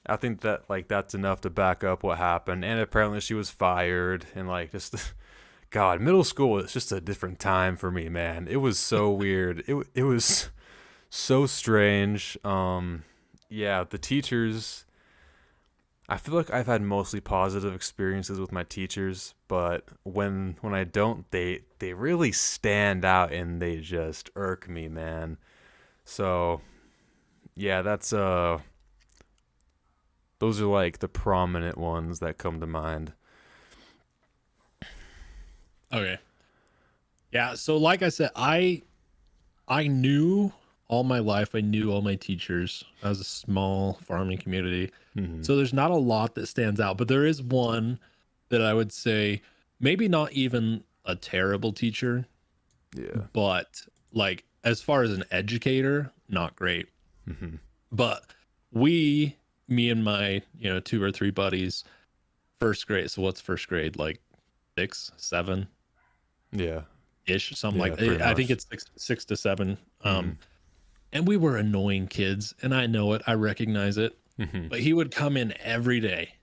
A: I think that, like, that's enough to back up what happened. And apparently she was fired, and, like, just God, middle school is just a different time for me, man. It was so weird. It was so strange. Yeah, the teachers. I feel like I've had mostly positive experiences with my teachers, but when I don't, they really stand out and they just irk me, man. So yeah, that's those are like the prominent ones that come to mind.
B: Okay. Yeah. So like I said, I knew all my life. I knew all my teachers. I was a small farming community.
A: Hmm.
B: So there's not a lot that stands out, but there is one that I would say maybe not even a terrible teacher,
A: Yeah.
B: but like as far as an educator, not great.
A: Hmm.
B: But we, me and my, two or three buddies, first grade. So what's first grade? Like 6, 7
A: Yeah.
B: ish, something
A: Yeah.
B: like
A: Pretty
B: I think
A: much.
B: it's 6 to 7.
A: Hmm.
B: And we were annoying kids, and I know it, I recognize it.
A: Hmm.
B: But he would come in every day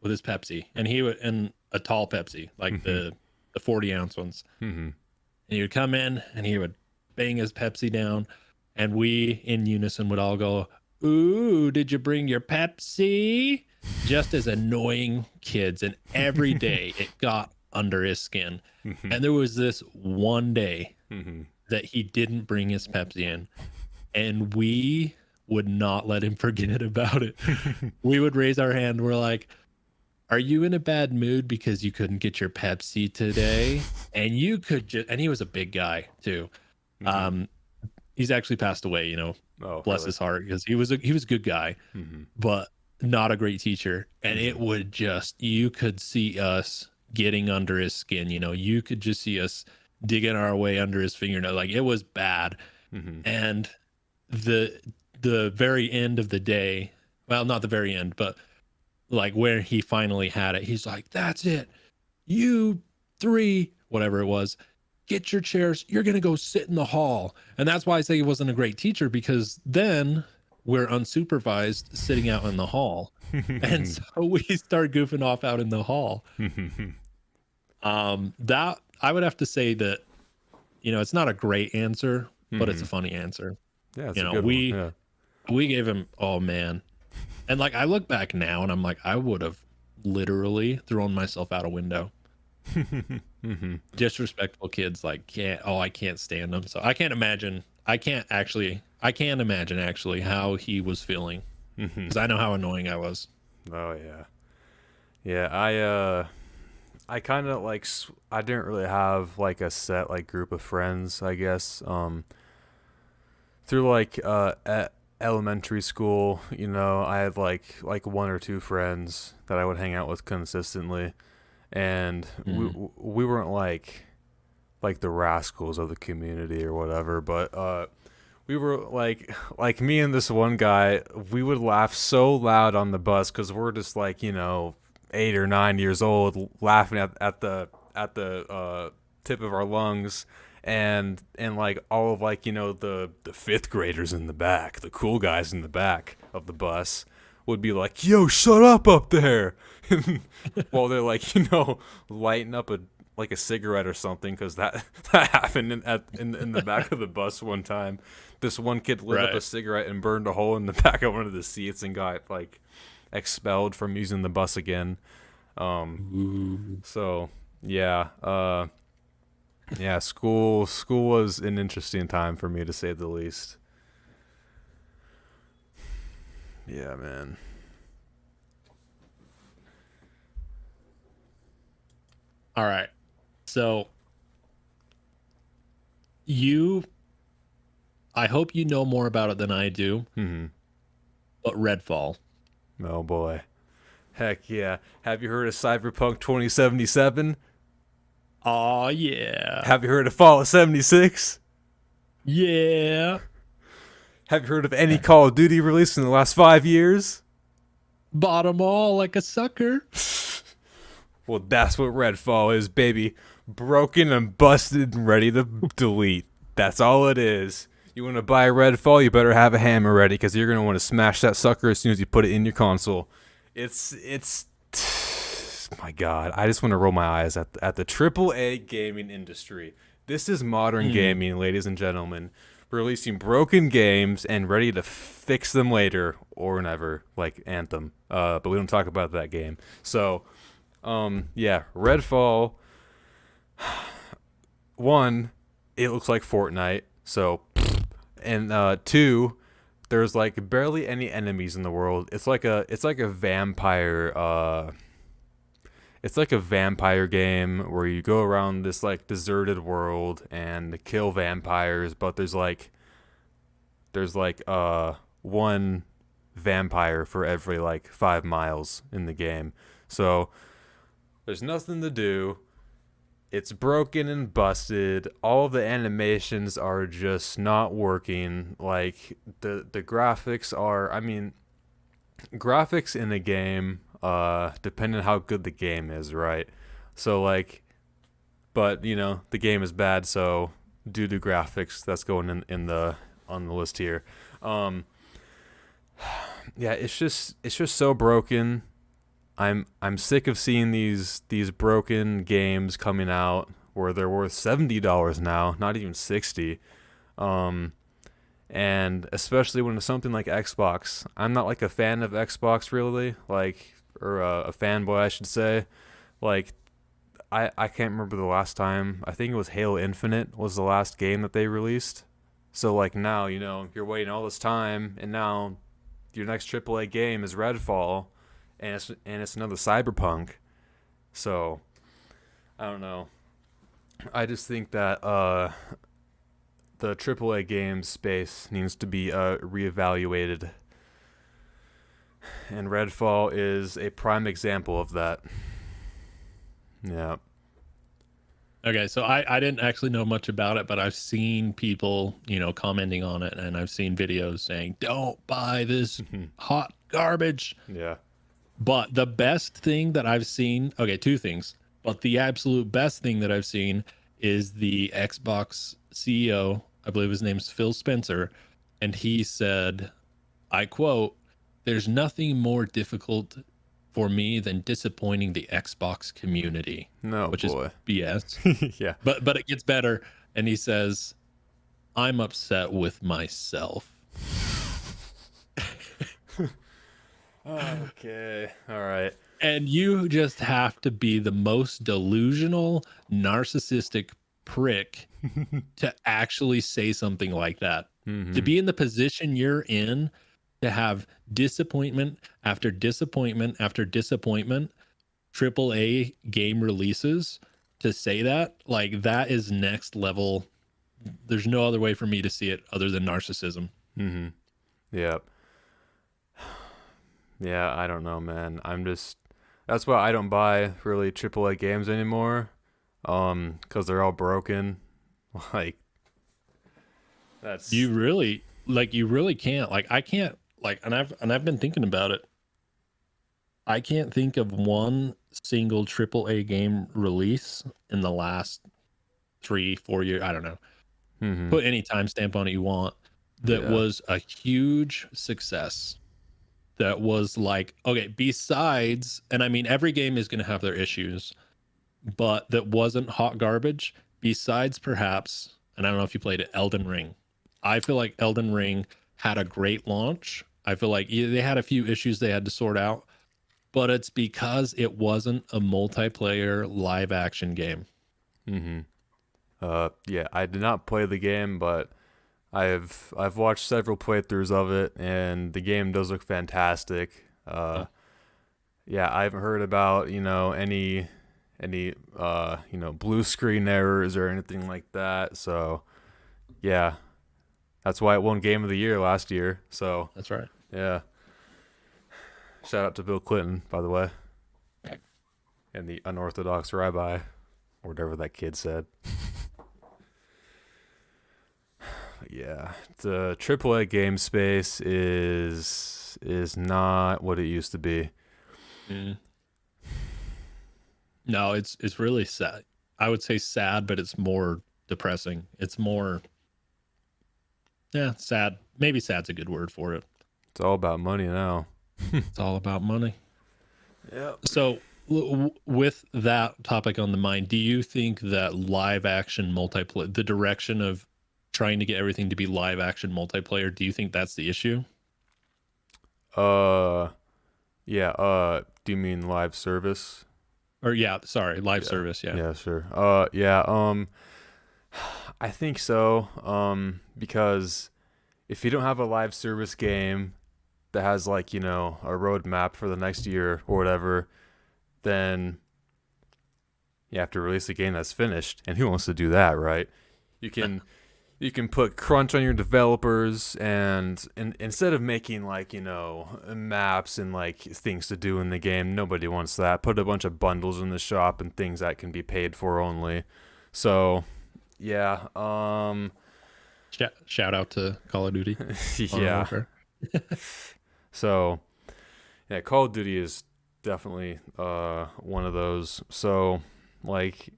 B: with his Pepsi, and he would, and a tall Pepsi, like
A: Hmm.
B: the 40-ounce ones.
A: Hmm.
B: And he would come in and he would bang his Pepsi down, and we in unison would all go, "Ooh, did you bring your Pepsi?" Just as annoying kids, and every day it got under his skin.
A: Hmm.
B: And there was this one day
A: Hmm.
B: that he didn't bring his Pepsi in, and we would not let him forget about it. We would raise our hand. We're like, "Are you in a bad mood because you couldn't get your Pepsi today?" And you could just, and he was a big guy too.
A: Hmm.
B: Um, he's actually passed away,
A: Oh,
B: bless
A: really?
B: his heart, because he was a good guy,
A: Hmm.
B: but not a great teacher. And
A: Hmm.
B: it would just, you could see us getting under his skin. You could just see us digging our way under his fingernail. Like it was bad.
A: Hmm.
B: And the the very end of the day, well, not the very end, but like where he finally had it, he's like, "That's it, you three, whatever it was, get your chairs, you're gonna go sit in the hall." And that's why I say he wasn't a great teacher, because then we're unsupervised sitting out in the hall, and so we start goofing off out in the hall. That I would have to say that, it's not a great answer, but it's
A: Hmm.
B: a funny answer.
A: Yeah, it's
B: you
A: a
B: know
A: good one.
B: we
A: Yeah.
B: we gave him, oh man. And like I look back now and I'm like, I would have literally thrown myself out a window.
A: Hmm.
B: Disrespectful kids, like, I can't stand them. So I can't imagine actually how he was feeling,
A: Hmm.
B: because I know how annoying I was.
A: Oh yeah. Yeah, I kind of like I didn't really have like a set like group of friends, I guess. Through like at elementary school, I had like one or two friends that I would hang out with consistently, and we
B: Mm.
A: we weren't like the rascals of the community or whatever, but we were like me and this one guy, we would laugh so loud on the bus because we're just like 8 or 9 years old, laughing at the tip of our lungs, and like all of like the fifth graders in the back, the cool guys in the back of the bus would be like, "Yo, shut up there," while they're like lighting up a cigarette or something, because that that happened in the back of the bus one time. This one kid lit up a
B: Right.
A: cigarette and burned a hole in the back of one of the seats and got like expelled from using the bus again. Um,
B: Ooh.
A: so yeah, yeah, school was an interesting time for me to say the least. Yeah, man.
B: All right. So you, I hope you know more about it than I do,
A: Hmm.
B: but Redfall.
A: Oh boy. Heck yeah. Have you heard of Cyberpunk 2077?
B: Oh yeah.
A: Have you heard of Fallout 76?
B: Yeah.
A: Have you heard of any Call of Duty released in the last 5 years?
B: Bought 'em all like a sucker.
A: Well, that's what Redfall is, baby. Broken and busted and ready to delete. That's all it is. You want to buy Redfall, you better have a hammer ready because you're going to want to smash that sucker as soon as you put it in your console. It's my God. I just want to roll my eyes at the AAA gaming industry. This is modern
B: Mm.
A: gaming, ladies and gentlemen. Releasing broken games and ready to fix them later or never, like Anthem. But we don't talk about that game. So, yeah, Redfall. One, it looks like Fortnite. So, and two, there's like barely any enemies in the world. It's like a vampire. It's like a vampire game where you go around this like deserted world and kill vampires, but there's like one vampire for every like 5 miles in the game. So there's nothing to do. It's broken and busted. All the animations are just not working. Like the graphics are, I mean, graphics in a game depending on how good the game is, right? So like, but the game is bad, so due to graphics, that's going in the on the list here. Um yeah, it's just so broken. I'm sick of seeing these broken games coming out where they're worth $70 now, not even 60. Um, and especially when it's something like Xbox, I'm not like a fan of Xbox really, like or a fanboy I should say. Like I can't remember the last time. I think it was Halo Infinite was the last game that they released. So like now you're waiting all this time, and now your next AAA game is Redfall, and it's another Cyberpunk. So I don't know. I just think that the AAA game space needs to be reevaluated, and Redfall is a prime example of that. Yeah.
B: Okay, so I didn't actually know much about it, but I've seen people, commenting on it, and I've seen videos saying, "Don't buy this hot garbage."
A: Yeah.
B: But the best thing that I've seen, okay, two things, but the absolute best thing that I've seen is the Xbox CEO, I believe his name's Phil Spencer, and he said, I quote, "There's nothing more difficult for me than disappointing the Xbox community,"
A: No
B: which is
A: boy.
B: BS.
A: Yeah.
B: But it gets better, and he says, "I'm upset with myself."
A: Okay. All right.
B: And you just have to be the most delusional, narcissistic prick to actually say something like that. To
A: Mm-hmm.
B: be in the position you're in, to have disappointment after disappointment after disappointment, triple A game releases, to say that, like, that is next level. There's no other way for me to see it other than narcissism.
A: Mm-hmm. Yeah. Yeah. I don't know, man. That's why I don't buy really AAA games anymore. Because they're all broken. Like that's.
B: You really can't. Like, I can't, like, and I've been thinking about it. I can't think of one single triple A game release in the last 3 4 years. I don't know.
A: Mm-hmm.
B: Put any timestamp on it you want. That
A: Yeah.
B: was a huge success. That was like, okay, besides, and I mean, every game is going to have their issues, but that wasn't hot garbage. Besides, perhaps, and I don't know if you played it, Elden Ring. I feel like Elden Ring had a great launch. I feel like they had a few issues they had to sort out, but it's because it wasn't a multiplayer live action game.
A: Mm-hmm. Yeah. I did not play the game, but I've watched several playthroughs of it, and the game does look fantastic.
B: Uh,
A: Yeah, I haven't heard about any blue screen errors or anything like that. So yeah, that's why it won Game of the Year last year. So
B: That's right.
A: yeah, shout out to Bill Clinton, by the way, and the unorthodox rabbi, or whatever that kid said. Yeah, the AAA game space is not what it used to be.
B: Mm. No, it's really sad. I would say sad, but it's more depressing. It's more, yeah, sad. Maybe sad's a good word for it.
A: It's all about money now.
B: It's all about money.
A: Yep.
B: So, with that topic on the mind, do you think that live action multiplayer, the direction of trying to get everything to be live action multiplayer, do you think that's the issue?
A: Yeah. Do you mean live service?
B: Or yeah, sorry, live
A: Yeah.
B: service. Yeah.
A: Yeah, sure. Yeah. I think so. Because if you don't have a live service game that has like a roadmap for the next year or whatever, then you have to release a game that's finished, and who wants to do that, right? You can you can put crunch on your developers, and instead of making like maps and like things to do in the game, nobody wants that. Put a bunch of bundles in the shop and things that can be paid for only. So yeah,
B: Shout out to Call of Duty.
A: yeah. So yeah, Call of Duty is definitely one of those. So like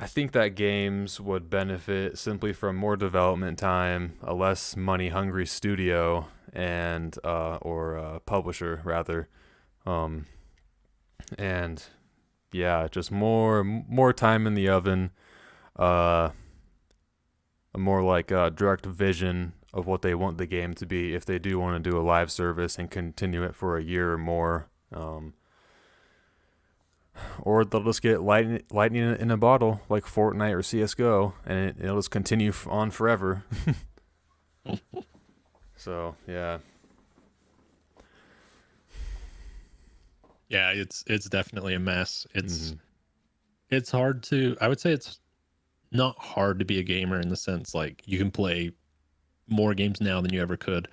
A: I think that games would benefit simply from more development time, a less money hungry studio and or publisher rather. Um and yeah, just more time in the oven, a more like direct vision of what they want the game to be if they do want to do a live service and continue it for a year or more. Or they'll just get lightning in a bottle like Fortnite or CS:GO, and it'll just continue on forever. So yeah,
B: Yeah, it's definitely a mess. It's hard to, I would say it's not hard to be a gamer in the sense like you can play more games now than you ever could,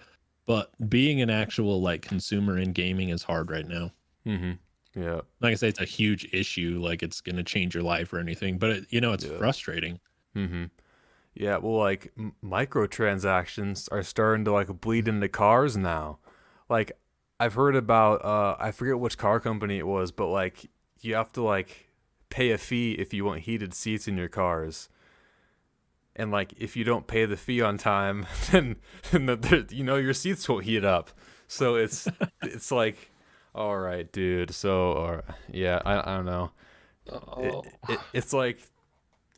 B: but being an actual like consumer in gaming is hard right now.
A: Yeah.
B: Like I say, it's a huge issue. Like it's going to change your life or anything, but it's
A: Yeah.
B: frustrating.
A: Yeah. Well, like microtransactions are starting to like bleed into cars now. Like I've heard about I forget which car company it was, but like you have to like pay a fee if you want heated seats in your cars. And like if you don't pay the fee on time, then your seats won't heat up. So it's like, all right, dude. So yeah, I don't know. It's like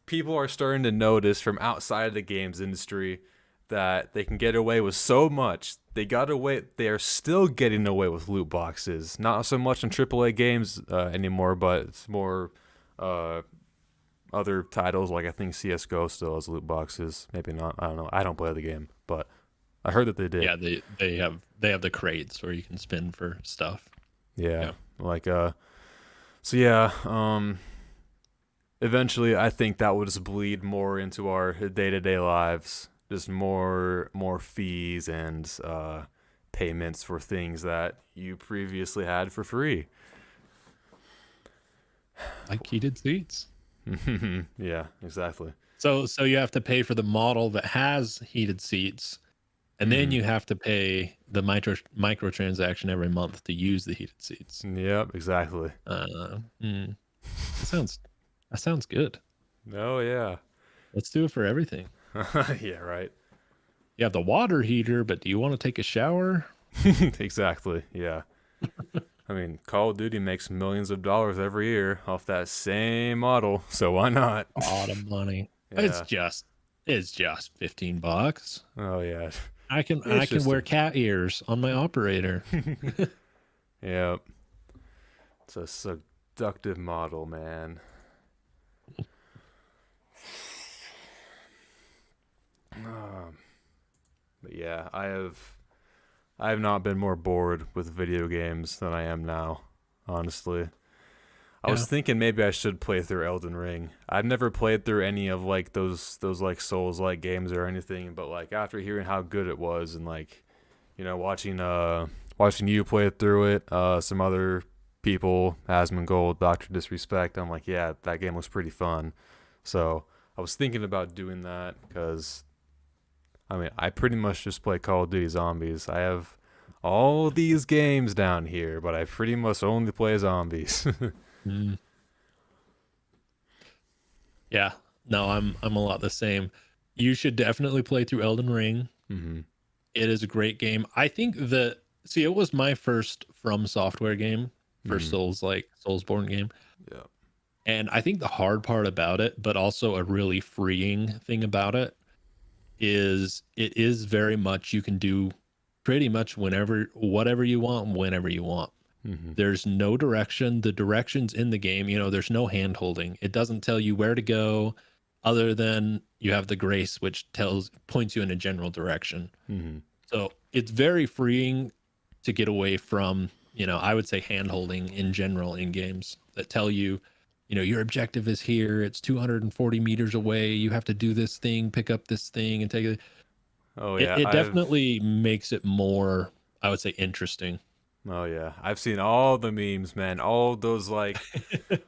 A: people are starting to notice from outside of the games industry that they can get away with so much. They are still getting away with loot boxes. Not so much in AAA games anymore, but it's more other titles. Like I think CS:GO still has loot boxes. Maybe not. I don't know. I don't play the game, but I heard that they did.
B: Yeah, they have the crates where you can spin for stuff.
A: Yeah. Like so yeah, eventually I think that will just bleed more into our day-to-day lives. Just more fees and payments for things that you previously had for free.
B: Like heated seats.
A: Yeah, exactly.
B: So you have to pay for the model that has heated seats, and then you have to pay the microtransaction every month to use the heated seats.
A: Yep, exactly.
B: That sounds good.
A: Oh yeah.
B: Let's do it for everything.
A: Yeah, right.
B: You have the water heater, but do you want to take a shower?
A: Exactly. Yeah. I mean, Call of Duty makes millions of dollars every year off that same model, so why not?
B: A lot of money.
A: Yeah.
B: It's just $15.
A: Oh yeah.
B: I can
A: just
B: wear cat ears on my operator.
A: Yep. It's a seductive model, man. But yeah, I have not been more bored with video games than I am now, honestly. I
B: Yeah.
A: was thinking maybe I should play through Elden Ring. I've never played through any of like those like Souls like games or anything, but like after hearing how good it was and like watching you play through it, some other people, Asmongold, Doctor Disrespect, I'm like, yeah, that game was pretty fun. So I was thinking about doing that because I mean I pretty much just play Call of Duty Zombies. I have all these games down here, but I pretty much only play zombies.
B: Mm. Yeah. No, I'm a lot the same. You should definitely play through Elden Ring.
A: hmm
B: It is a great game. I think that see, it was my first From Software game, first
A: hmm
B: Souls like Soulsborne game.
A: Yeah.
B: And I think the hard part about it, but also a really freeing thing about it, is it is very much you can do pretty much whatever you want, whenever you want.
A: hmm
B: There's no direction. The directions in the game, there's no hand holding. It doesn't tell you where to go other than you have the grace, which points you in a general direction.
A: hmm
B: So it's very freeing to get away from, I would say hand holding in general in games that tell you, your objective is here. It's 240 meters away. You have to do this thing, pick up this thing, and take it.
A: Oh
B: It,
A: yeah,
B: it
A: I've
B: definitely makes it more, I would say, interesting.
A: oh yeah, I've seen all the memes, man. All those like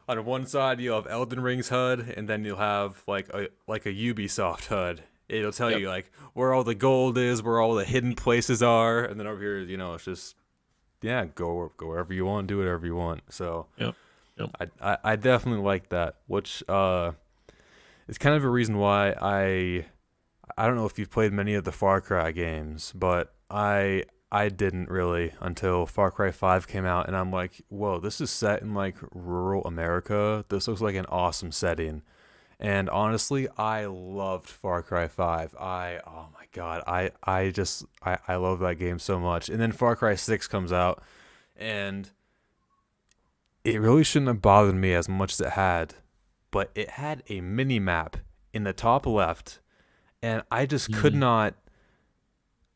A: on one side you'll have Elden Ring's HUD, and then you'll have like a Ubisoft HUD. It'll tell
B: Yep.
A: you like where all the gold is, where all the hidden places are, and then over here, it's just yeah, go wherever you want, do whatever you want. So
B: Yep. Yep.
A: I definitely like that, which is kind of a reason why I don't know if you've played many of the Far Cry games, but I didn't really until Far Cry 5 came out, and I'm like, whoa, this is set in like rural America. This looks like an awesome setting. And honestly, I loved Far Cry 5. Oh my god, I love that game so much. And then Far Cry 6 comes out, and it really shouldn't have bothered me as much as it had, but it had a mini map in the top left, and
B: Mm.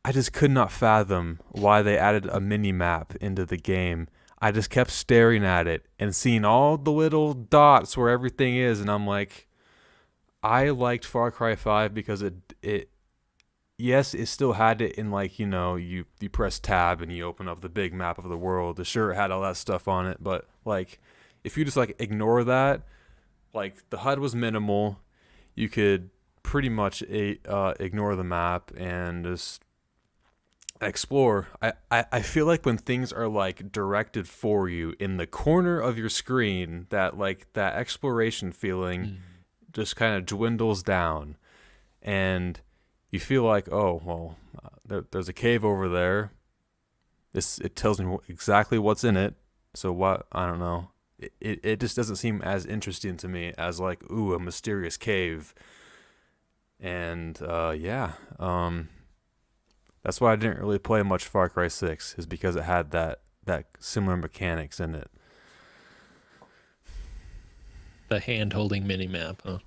A: I just could not fathom why they added a mini map into the game. I just kept staring at it and seeing all the little dots where everything is, and I'm like, I liked Far Cry 5 because it yes, it still had it in like, you press tab and you open up the big map of the world. Sure, it had all that stuff on it, but like if you just like ignore that, like the HUD was minimal, you could pretty much ignore the map and just explore. I feel like when things are like directed for you in the corner of your screen, that like that exploration feeling
B: Mm.
A: just kind of dwindles down, and you feel like, oh well, there's a cave over there. It tells me exactly what's in it. So what? I don't know. It just doesn't seem as interesting to me as like, ooh, a mysterious cave. And yeah, that's why I didn't really play much Far Cry 6, is because it had that similar mechanics in it.
B: The hand holding mini map, huh?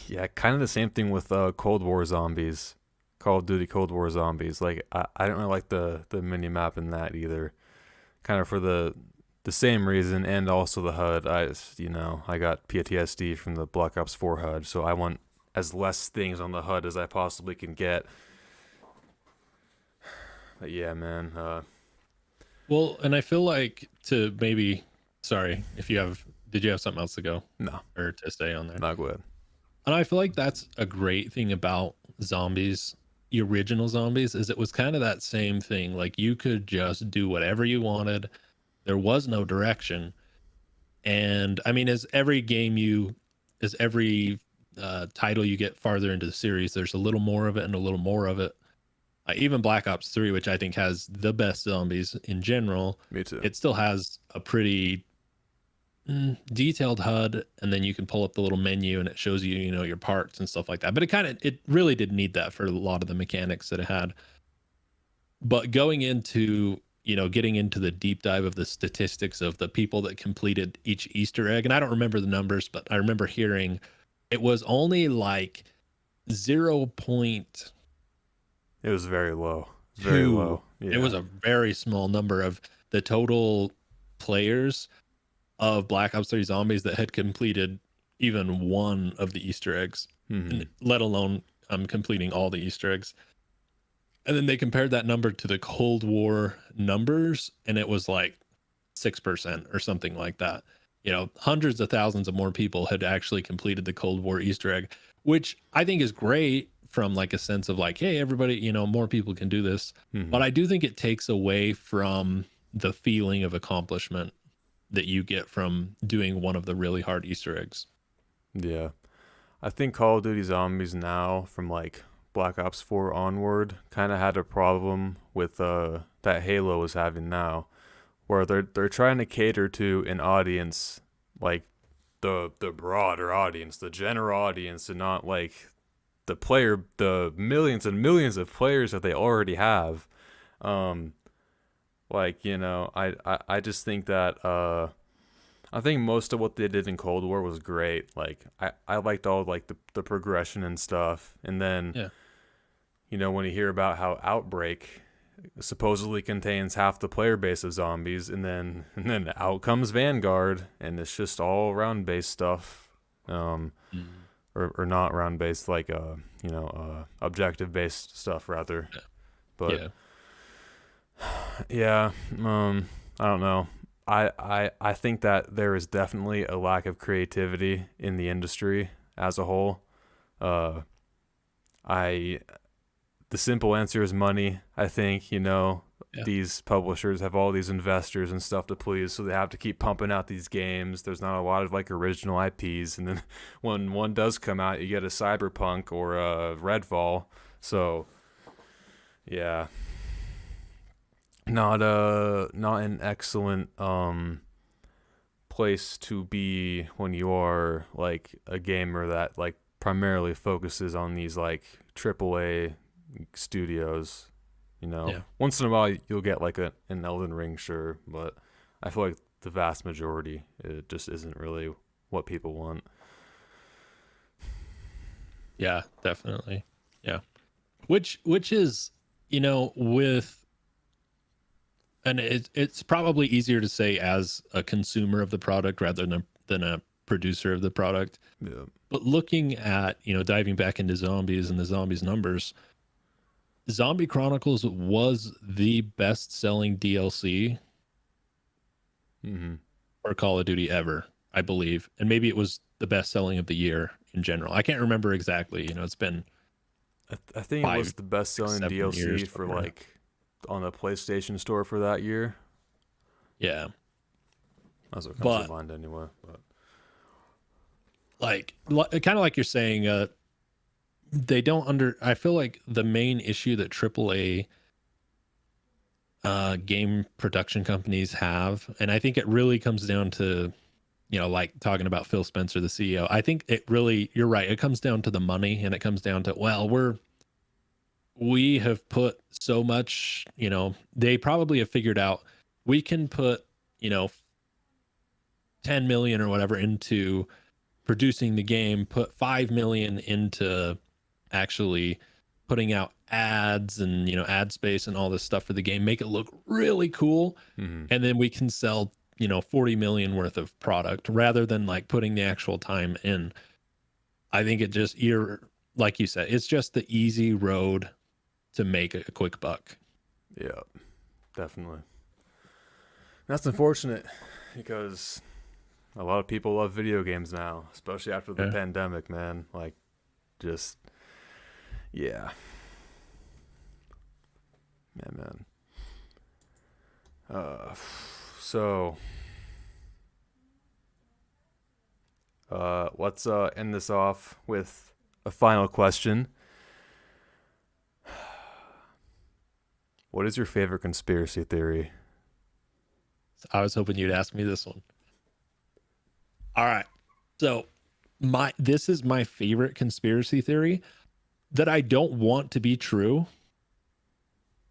A: Yeah, kind of the same thing with Cold War Zombies, Call of Duty Cold War Zombies. Like I don't really like the mini map in that either. Kind of for the same reason, and also the HUD. I got PTSD from the Black Ops 4 HUD, so I want as less things on the HUD as I possibly can get. But yeah, man.
B: Well, and I feel like to maybe, sorry, did you have something else to go
A: No,
B: or to stay on there?
A: not good.
B: And I feel like that's a great thing about zombies, the original zombies, is it was kind of that same thing. Like you could just do whatever you wanted. There was no direction. And I mean, as every title you get farther into the series, there's a little more of it and a little more of it. Even Black Ops 3, which I think has the best zombies in general,
A: Me too.
B: it still has a pretty detailed HUD, and then you can pull up the little menu and it shows you, your parts and stuff like that. But it really did need that for a lot of the mechanics that it had. But going into, getting into the deep dive of the statistics of the people that completed each Easter egg, and I don't remember the numbers, but I remember hearing it was only like 0.2.
A: It was very low. Very low.
B: It was
A: Yeah.
B: a very small number of the total. players of Black Ops 3 Zombies that had completed even one of the Easter eggs,
A: Mhm.
B: let alone completing all the Easter eggs. And then they compared that number to the Cold War numbers, and it was like 6% or something like that. You know, hundreds of thousands of more people had actually completed the Cold War Easter egg, which I think is great from like a sense of like, hey, everybody, you know, more people can do this. But
A: Mhm.
B: I do think it takes away from the feeling of accomplishment that you get from doing one of the really hard Easter eggs.
A: Yeah. I think Call of Duty Zombies now, from like Black Ops 4 onward, kind of had a problem with that Halo is having now, where they're trying to cater to an audience like the broader audience, the general audience, and not like the millions and millions of players that they already have. Um, like, you know, I just think that I think most of what they did in Cold War was great. Like I liked all like the progression and stuff. And then,
B: Yeah.
A: you know, when you hear about how Outbreak supposedly contains half the player base of zombies, and then out comes Vanguard, and it's just all round based stuff.
B: Mm.
A: Or not round based, like objective based stuff rather. But
B: Yeah.
A: yeah, I don't know. I think that there is definitely a lack of creativity in the industry as a whole. Uh, I the simple answer is money. I think, you know,
B: Yeah.
A: these publishers have all these investors and stuff to please, so they have to keep pumping out these games. There's not a lot of like original IPs, and then when one does come out, you get a Cyberpunk or a Redfall. So yeah, not an excellent place to be when you are like a gamer that like primarily focuses on these like AAA studios. You know,
B: Yeah.
A: once in a while you'll get like an Elden Ring, sure, but I feel like the vast majority it just isn't really what people want.
B: Yeah, definitely. Yeah. Which is, you know, with and it's probably easier to say as a consumer of the product rather than a producer of the product.
A: Yeah.
B: But looking at, you know, diving back into zombies and the zombies numbers, Zombie Chronicles was the best selling DLC
A: Mm-hmm.
B: for Call of Duty ever, I believe. And maybe it was the best selling of the year in general. I can't remember exactly. You know, it's been
A: I think it was
B: five,
A: the best
B: six,
A: selling
B: 7 years.
A: DLC for like on the PlayStation Store for that year.
B: Yeah.
A: That's what comes to
B: But
A: mind anyway. But
B: like kind of like you're saying, they don't I feel like the main issue that AAA game production companies have, and I think it really comes down to, you know, like talking about Phil Spencer, the CEO. I think it really, you're right, it comes down to the money, and it comes down to, well, we have put so much, you know, they probably have figured out we can put, you know, 10 million or whatever into producing the game, put 5 million into actually putting out ads and, you know, ad space and all this stuff for the game, make it look really cool,
A: mm-hmm.
B: and then we can sell, you know, 40 million worth of product rather than like putting the actual time in. I think it just, you're like you said, it's just the easy road to make a quick buck.
A: Yeah, definitely. That's unfortunate because a lot of people love video games now, especially after the
B: Yeah.
A: pandemic, man. Like, just, yeah. Yeah, man. So, let's end this off with a final question. What is your favorite conspiracy theory?
B: I was hoping you'd ask me this one. All right. So this is my favorite conspiracy theory that I don't want to be true,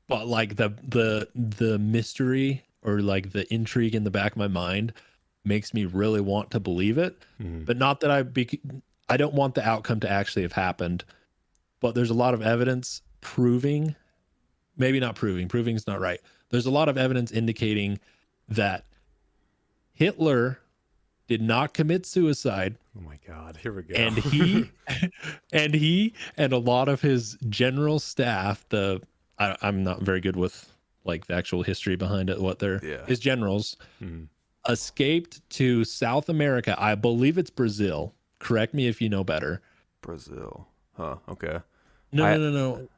B: but like the mystery or like the intrigue in the back of my mind makes me really want to believe it.
A: Mm-hmm.
B: But not that I don't want the outcome to actually have happened, but there's a lot of evidence proving, maybe not proving is not right. There's a lot of evidence indicating that Hitler did not commit suicide,
A: Oh my God, here we go.
B: and he and a lot of his general staff, I'm not very good with like the actual history behind it, what they're
A: Yeah.
B: his generals
A: Mhm.
B: escaped to South America. I believe it's Brazil. Correct me if you know better.
A: Brazil. Huh. Okay.
B: No,
A: I
B: no, no, no.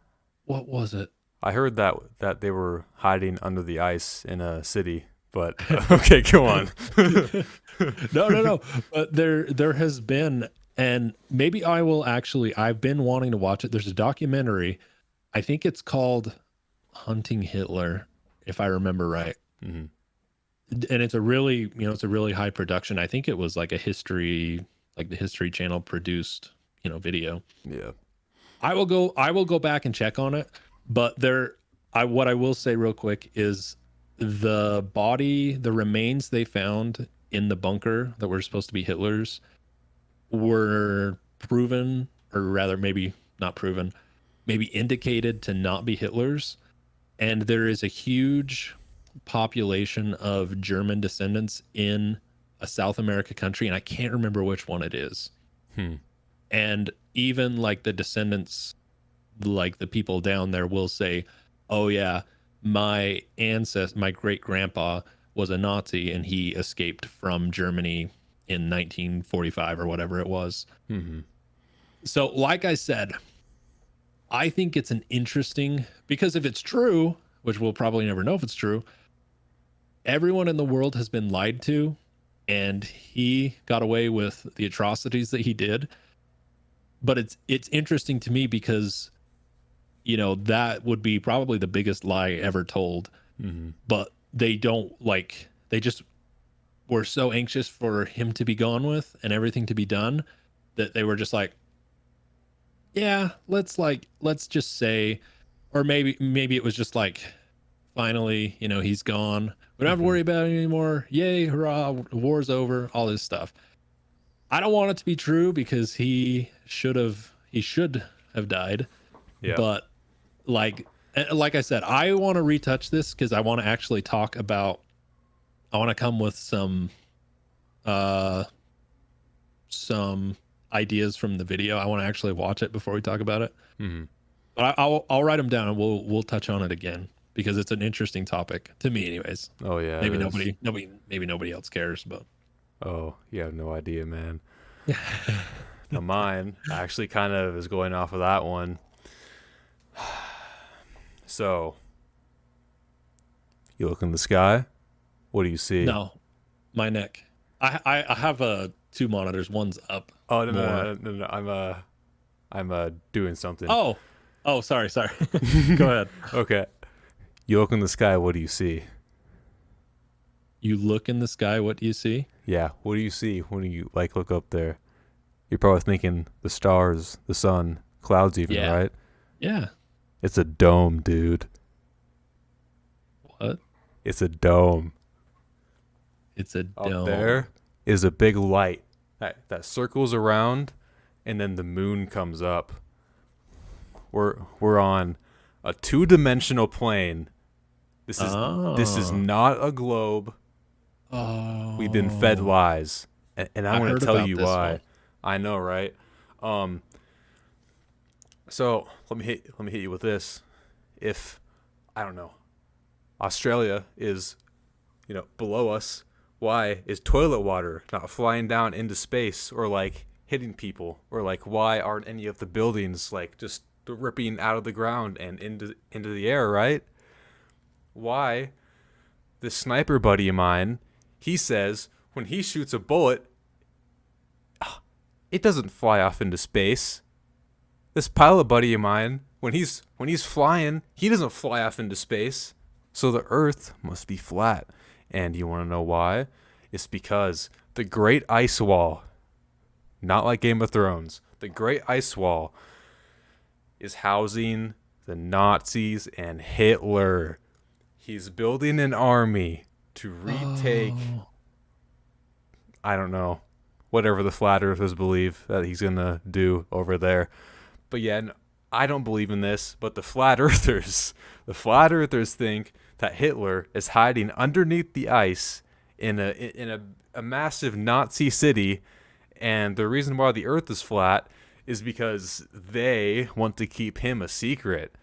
B: What was it?
A: I heard that they were hiding under the ice in a city, but okay, go on.
B: No, no, no. But there has been, and maybe I will actually. I've been wanting to watch it. There's a documentary. I think it's called Hunting Hitler, if I remember right.
A: Mhm.
B: And it's a really, it's a really high production. I think it was like a history, like the History Channel produced, video.
A: Yeah.
B: I will go back and check on it, but what I will say real quick is the remains they found in the bunker that were supposed to be Hitler's were proven, or rather maybe not proven, maybe indicated to not be Hitler's. And there is a huge population of German descendants in a South America country, and I can't remember which one it is.
A: Hmm.
B: And even like the descendants, like the people down there will say, oh yeah, my great grandpa was a Nazi and he escaped from Germany in 1945 or whatever it was.
A: Mhm.
B: So like I said, I think it's an interesting, because if it's true, which we'll probably never know if it's true, everyone in the world has been lied to, and he got away with the atrocities that he did. But it's interesting to me because that would be probably the biggest lie ever told.
A: Mhm.
B: But they just were so anxious for him to be gone with and everything to be done that they were just like, yeah, let's just say, or maybe it was just like, finally, he's gone. We don't have to worry about it anymore. Yay, hurrah, war's over, all this stuff. I don't want it to be true because he should have died.
A: Yeah.
B: But like I said, I want to retouch this because I want to actually talk about, I want to come with some ideas from the video. I want to actually watch it before we talk about it.
A: Mhm.
B: But I'll write them down and we'll touch on it again because it's an interesting topic to me anyways.
A: Oh yeah.
B: Maybe
A: it is.
B: nobody else cares, but
A: Oh, you have no idea, man. Now mine actually kind of is going off of that one. So, you look in the sky. What do you see?
B: no, my neck. I have two monitors. One's up.
A: Oh no,
B: more.
A: no. I'm doing something.
B: Oh, sorry. Go ahead.
A: Okay. You look in the sky. What do you see?
B: You look in the sky. What do you see?
A: Yeah. What do you see when you look up there? You're probably thinking the stars, the sun, clouds, even,
B: Yeah.
A: right?
B: Yeah.
A: It's a dome, dude.
B: What?
A: It's a dome.
B: It's a
A: Up
B: dome.
A: there is a big light that circles around, and then the moon comes up. We're on a two-dimensional plane. This is not a globe.
B: Oh.
A: We've been fed lies, and I'm
B: I
A: going
B: heard
A: to tell
B: about
A: you
B: this
A: why.
B: one.
A: I know, right? So let me hit you with this. If I don't know, Australia is, below us, why is toilet water not flying down into space or hitting people, or why aren't any of the buildings just ripping out of the ground and into the air, right? Why? This sniper buddy of mine, he says when he shoots a bullet, it doesn't fly off into space. This pilot buddy of mine, when he's flying, he doesn't fly off into space. So the Earth must be flat. And you want to know why? It's because the Great Ice Wall, not like Game of Thrones, the Great Ice Wall is housing the Nazis and Hitler. He's building an army to retake, I don't know, whatever the flat earthers believe that he's going to do over there. But yeah, I don't believe in this, but the flat earthers think that Hitler is hiding underneath the ice in a massive Nazi city, and the reason why the Earth is flat is because they want to keep him a secret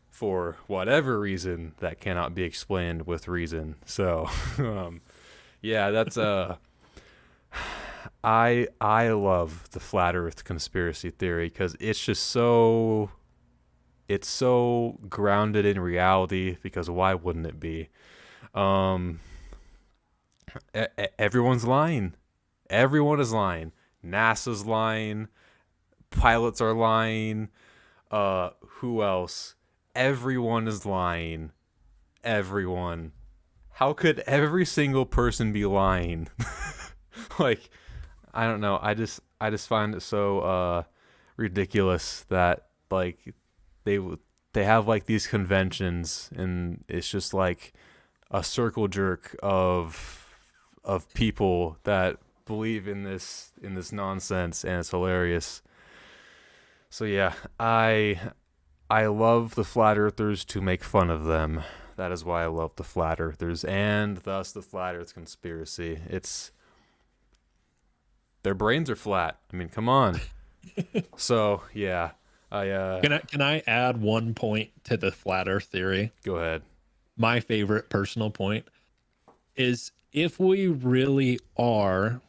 A: for whatever reason that cannot be explained with reason. So, yeah, that's I love the flat Earth conspiracy theory because it's so grounded in reality. Because why wouldn't it be? Um, Everyone's lying. Everyone is lying. NASA's lying. Pilots are lying. Who else? Everyone is lying. Everyone. How could every single person be lying? Like, I don't know. I just find it so ridiculous that like they they have like these conventions, and it's just like a circle jerk of people that believe in this nonsense, and it's hilarious. So yeah, I love the flat earthers to make fun of them. That is why I love the flat earthers, and thus the flat earth conspiracy. It's their brains are flat. I mean, come on. So yeah, I
B: Can I add one point to the flat Earth theory?
A: go ahead.
B: My favorite personal point is if we really are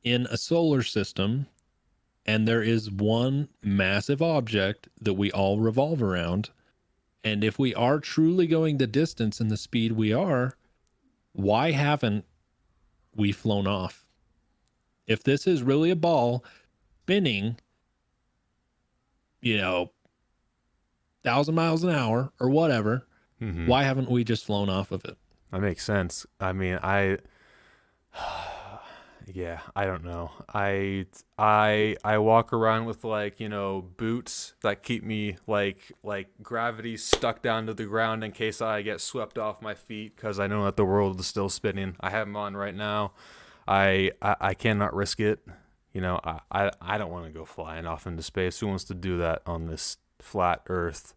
B: in a solar system and there is one massive object that we all revolve around, and if we are truly going the distance and the speed we are, why haven't we flown off? If this is really a ball spinning, 1,000 miles an hour or whatever, why haven't we just flown off of it?
A: That makes sense. I mean, yeah, I don't know. I walk around with like, boots that keep me like gravity stuck down to the ground in case I get swept off my feet because I know that the world is still spinning. I have them on right now. I cannot risk it. I don't want to go flying off into space. Who wants to do that on this flat Earth?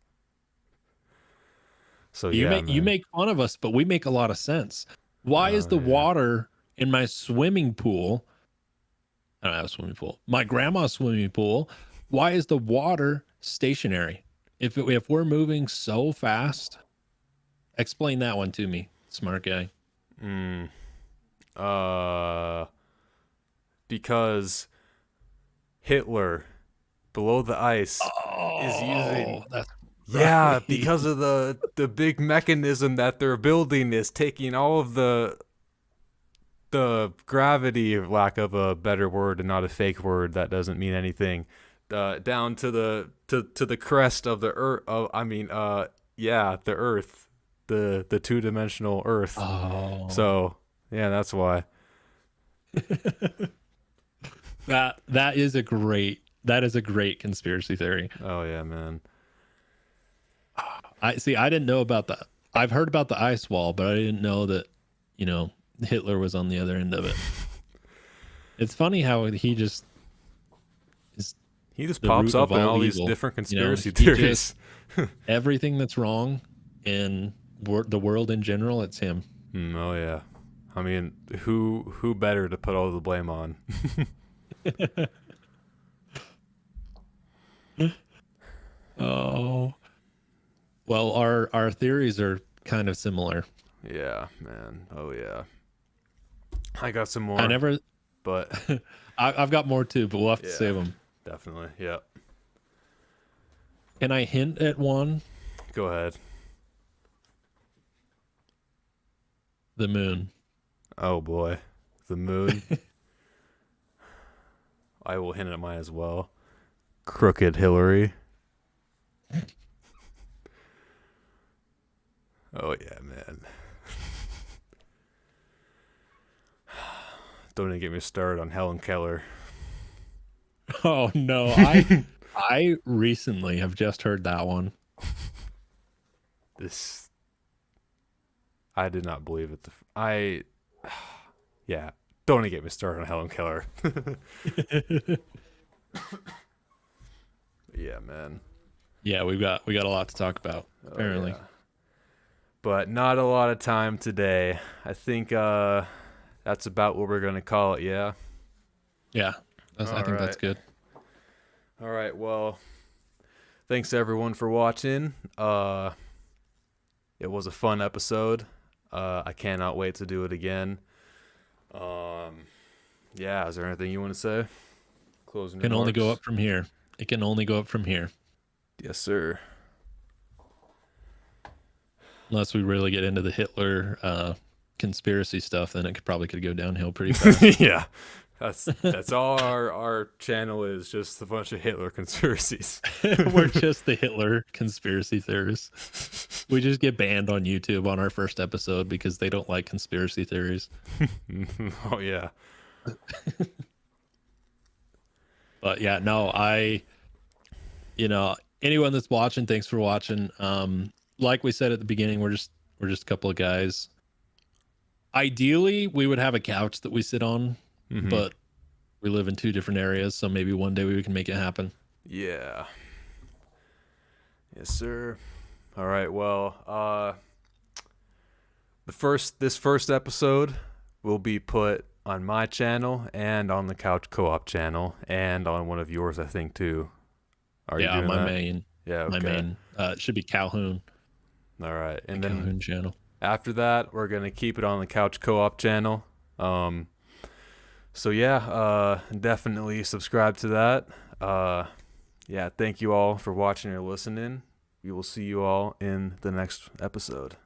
A: So
B: You
A: yeah,
B: make you
A: man.
B: make fun of us, but we make a lot of sense. Why is the
A: Yeah.
B: water in my swimming pool? I don't have a swimming pool. My grandma's swimming pool. Why is the water stationary? If we're moving so fast, explain that one to me, smart guy.
A: Mm, uh, because Hitler below the ice is
B: Oh,
A: using.
B: that's
A: Yeah,
B: right.
A: because of the big mechanism that they're building is taking all of the gravity, lack of a better word and not a fake word that doesn't mean anything, down to the crest of the earth. Yeah, the Earth, the 2-dimensional Earth.
B: Oh,
A: So yeah, that's why.
B: that is a great conspiracy theory.
A: Oh yeah, man.
B: I see. I didn't know about that. I've heard about the ice wall, but I didn't know that, Hitler was on the other end of it. It's funny how he just is
A: He just
B: the
A: pops
B: root of
A: up in
B: all
A: all these
B: evil.
A: different conspiracy
B: He just
A: theories.
B: everything that's wrong in the world in general, it's him.
A: Oh yeah. I mean, who better to put all the blame on?
B: Oh, well, our theories are kind of similar.
A: Yeah, man. Oh yeah. I got some
B: I
A: more,
B: never.
A: but
B: I've got more too, but we'll have to
A: yeah,
B: save them.
A: definitely. Yeah.
B: Can I hint at one?
A: Go ahead.
B: The moon.
A: Oh boy. The moon. I will hint at mine as well. Crooked Hillary. Oh yeah, man. Don't even get me started on Helen Keller.
B: Oh no, I recently have just heard that one.
A: This I did not believe it. I yeah. Don't even get me started on Helen Keller. Yeah, man.
B: Yeah, we got a lot to talk about,
A: Oh
B: apparently.
A: yeah. but not a lot of time today. I think that's about what we're gonna call it. Yeah.
B: Yeah, I think that's
A: right.
B: good.
A: All right. Well, thanks everyone for watching. It was a fun episode. I cannot wait to do it again. Yeah. Is there anything you want to say? Closing
B: Can only go
A: remarks?
B: up from here. It can only go up from here.
A: Yes, sir.
B: Unless we really get into the Hitler conspiracy stuff, then it probably could go downhill pretty fast.
A: Yeah. That's all our channel is, just a bunch of Hitler conspiracies.
B: We're just the Hitler conspiracy theorists. We just get banned on YouTube on our first episode because they don't like conspiracy theories.
A: Oh yeah.
B: But yeah, no, anyone that's watching, thanks for watching. Like we said at the beginning, we're just a couple of guys. Ideally, we would have a couch that we sit on, but we live in two different areas, so maybe one day we can make it happen.
A: Yeah. Yes, sir. All right. Well, this first episode will be put on my channel and on the Couch Co-op channel and on one of yours, I think, too. Are you doing
B: my
A: that?
B: main.
A: Yeah. Okay.
B: My main. It should be Calhoun.
A: All right. And then
B: Calhoun channel.
A: after that, we're gonna keep it on the Couch Co-op channel. So yeah, definitely subscribe to that. Yeah, thank you all for watching or listening. We will see you all in the next episode.